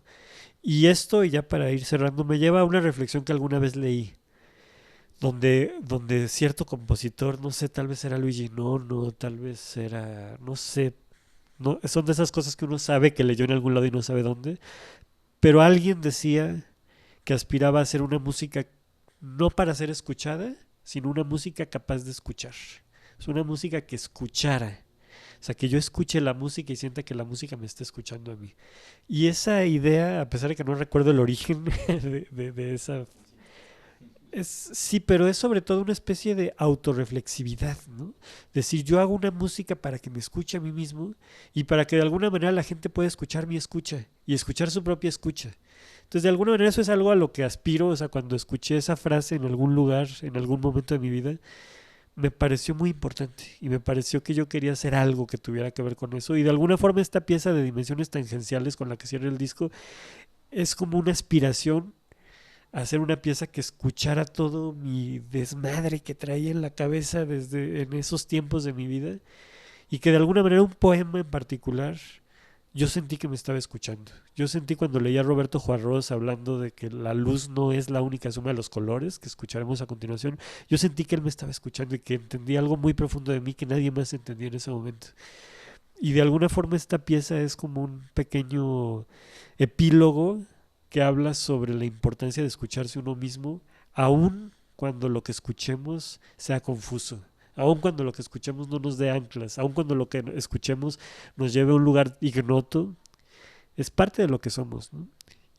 Speaker 7: Y esto, y ya para ir cerrando, me lleva a una reflexión que alguna vez leí, donde cierto compositor, no sé, tal vez era Luigi Nono, tal vez era, no sé, no, son de esas cosas que uno sabe que leyó en algún lado y no sabe dónde, pero alguien decía que aspiraba a hacer una música no para ser escuchada, sino una música capaz de escuchar. Es una música que escuchara. O sea, que yo escuche la música y sienta que la música me está escuchando a mí. Y esa idea, a pesar de que no recuerdo el origen de esa... sí, pero es sobre todo una especie de autorreflexividad, ¿no? Decir, yo hago una música para que me escuche a mí mismo y para que de alguna manera la gente pueda escuchar mi escucha y escuchar su propia escucha. Entonces, de alguna manera eso es algo a lo que aspiro. O sea, cuando escuché esa frase en algún lugar, en algún momento de mi vida, me pareció muy importante y me pareció que yo quería hacer algo que tuviera que ver con eso. Y de alguna forma esta pieza de dimensiones tangenciales con la que cierra el disco es como una aspiración a hacer una pieza que escuchara todo mi desmadre que traía en la cabeza desde en esos tiempos de mi vida, y que de alguna manera un poema en particular yo sentí que me estaba escuchando. Yo sentí cuando leía a Roberto Juarros hablando de que la luz no es la única suma de los colores, que escucharemos a continuación, yo sentí que él me estaba escuchando y que entendía algo muy profundo de mí que nadie más entendía en ese momento. Y de alguna forma esta pieza es como un pequeño epílogo que habla sobre la importancia de escucharse uno mismo, aun cuando lo que escuchemos sea confuso, aun cuando lo que escuchemos no nos dé anclas, aun cuando lo que escuchemos nos lleve a un lugar ignoto, es parte de lo que somos, ¿no?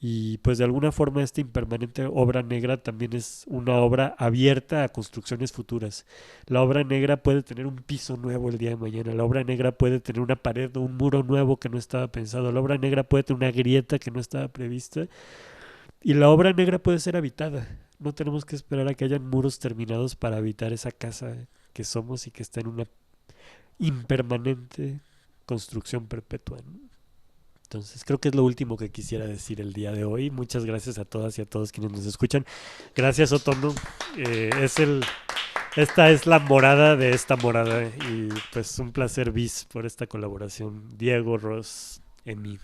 Speaker 7: Y pues de alguna forma esta impermanente obra negra también es una obra abierta a construcciones futuras. La obra negra puede tener un piso nuevo el día de mañana, la obra negra puede tener una pared o un muro nuevo que no estaba pensado, la obra negra puede tener una grieta que no estaba prevista, y la obra negra puede ser habitada. No tenemos que esperar a que hayan muros terminados para habitar esa casa que somos y que está en una impermanente construcción perpetua, ¿no? Entonces creo que es lo último que quisiera decir el día de hoy. Muchas gracias a todas y a todos quienes nos escuchan. Gracias, Otono. Esta es la morada de esta morada, y pues un placer bis por esta colaboración. Diego, Ross, Emi.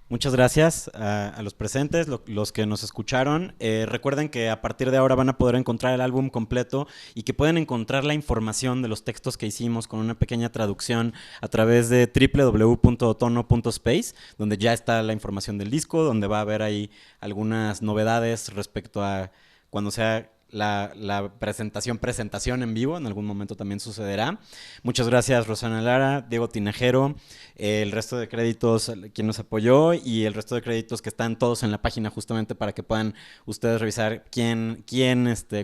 Speaker 1: Muchas gracias a los presentes, los que nos escucharon. Recuerden que a partir de ahora van a poder encontrar el álbum completo y que pueden encontrar la información de los textos que hicimos con una pequeña traducción a través de www.otono.space, donde ya está la información del disco, donde va a haber ahí algunas novedades respecto a cuando sea la presentación en vivo. En algún momento también sucederá. Muchas gracias, Rosana Lara, Diego Tinajero, el resto de créditos, quien nos apoyó, y el resto de créditos que están todos en la página justamente para que puedan ustedes revisar quién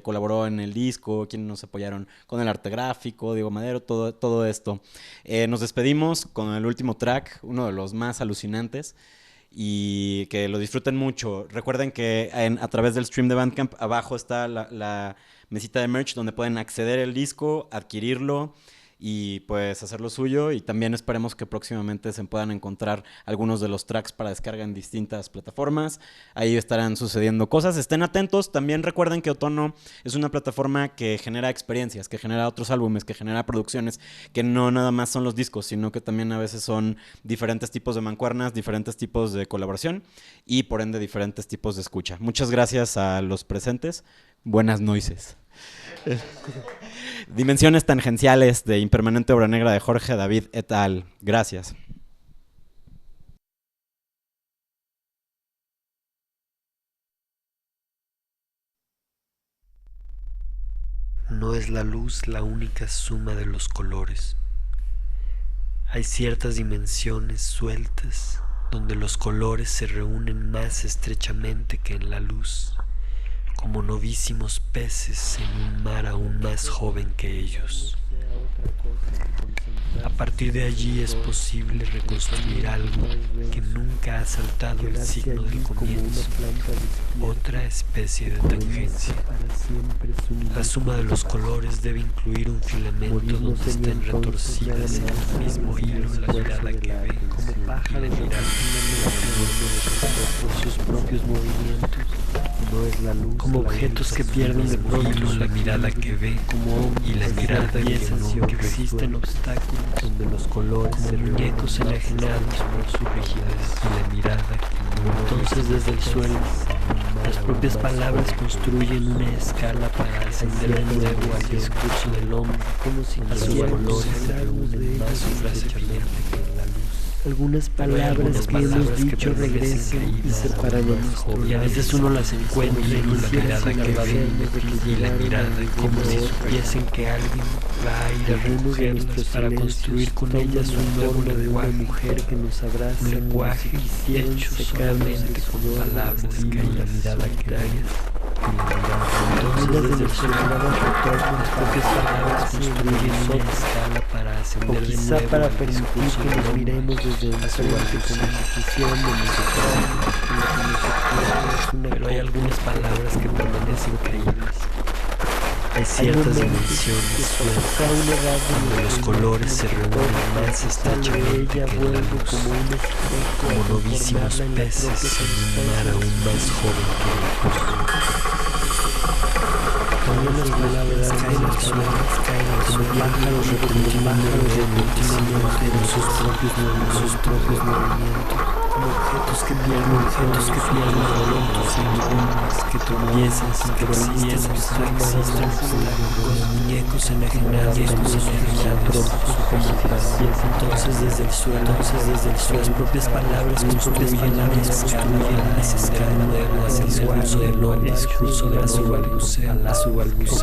Speaker 1: colaboró en el disco, quién nos apoyaron con el arte gráfico, Diego Madero, todo esto. Nos despedimos con el último track, uno de los más alucinantes, y que lo disfruten mucho. Recuerden que a través del stream de Bandcamp abajo está la mesita de merch donde pueden acceder al disco, adquirirlo y pues hacerlo suyo. Y también esperemos que próximamente se puedan encontrar algunos de los tracks para descarga en distintas plataformas. Ahí estarán sucediendo cosas, estén atentos. También recuerden que Otono es una plataforma que genera experiencias, que genera otros álbumes, que genera producciones, que no nada más son los discos, sino que también a veces son diferentes tipos de mancuernas, diferentes tipos de colaboración y por ende diferentes tipos de escucha. Muchas gracias a los presentes. Buenas noises. Dimensiones tangenciales de Impermanente Obra Negra de Jorge David et al. Gracias.
Speaker 17: No es la luz la única suma de los colores. Hay ciertas dimensiones sueltas donde los colores se reúnen más estrechamente que en la luz, como novísimos peces en un mar aún más joven que ellos. A partir de allí es posible reconstruir algo que nunca ha saltado el signo del comienzo, otra especie de tangencia. La suma de los colores debe incluir un filamento donde estén retorcidas en el mismo hilo la mirada que ve, y la mirada
Speaker 18: sus propios movimientos. No es la luz,
Speaker 17: como objetos que pierden de pronto la mirada que ve, y la mirada que no, que existen obstáculos
Speaker 18: donde los colores
Speaker 17: como muñecos enajenados por su rigidez, y la mirada que no.
Speaker 18: Entonces desde el suelo las propias palabras construyen una escala para ascender de nuevo al discurso del hombre, como si a sus colores se reúnen más estrechamente que en la luz. Algunas palabras que hemos dicho regresan y se paran en
Speaker 17: y a veces uno las encuentra en una mirada que ve, y la mirada como si supiesen que alguien va a ir a recogerlas para construir con ellas un nuevo lenguaje, un lenguaje hecho solamente con palabras caídas, mirada que ve.
Speaker 18: Entonces desde el suelo las propias palabras construyen una escala para ascender de nuevo, quizá para permitir que nos miremos desde el frente con la decisión de nosotros.
Speaker 17: Pero hay algunas palabras que permanecen caídas. Hay ciertas dimensiones sueltas donde los colores se reúnen más estrechamente que en la luz, como novísimos peces en un mar aún más joven que el
Speaker 18: También las palabras caen al suelo, como pájaros repentinos en sus propios movimientos, como objetos que pierden momentos inmundos, que tropiezan sin que existen, como muñecos enajenados, entonces desde el suelo, las propias palabras construyen las escalas nuevas hacia el discurso del hombre, discurso de su balbuceo,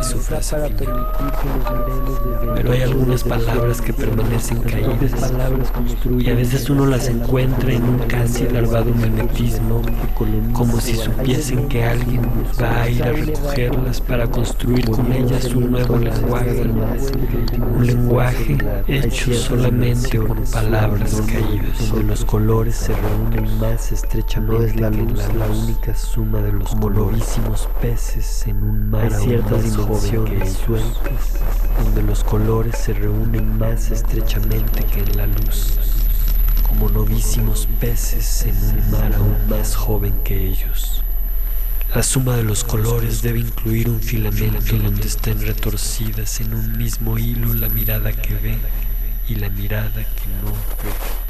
Speaker 18: su frase final.
Speaker 17: Pero hay algunas palabras que permanecen caídas, y a veces uno las encuentra en un casi larvado mimetismo, como si supiesen que alguien va a ir a recogerlas para construir con ellas un nuevo lenguaje, un lenguaje hecho solamente con palabras caídas,
Speaker 18: donde los colores se reúnen más estrechamente. No es la luz la única suma de los
Speaker 17: novísimos peces en un mar
Speaker 18: aún ciertas dimensiones sueltas, donde los colores se reúnen más estrechamente que en la luz,
Speaker 17: como novísimos peces en un mar aún más joven que ellos. La suma de los colores debe incluir un filamento donde estén retorcidas en un mismo hilo la mirada que ve y la mirada que no ve.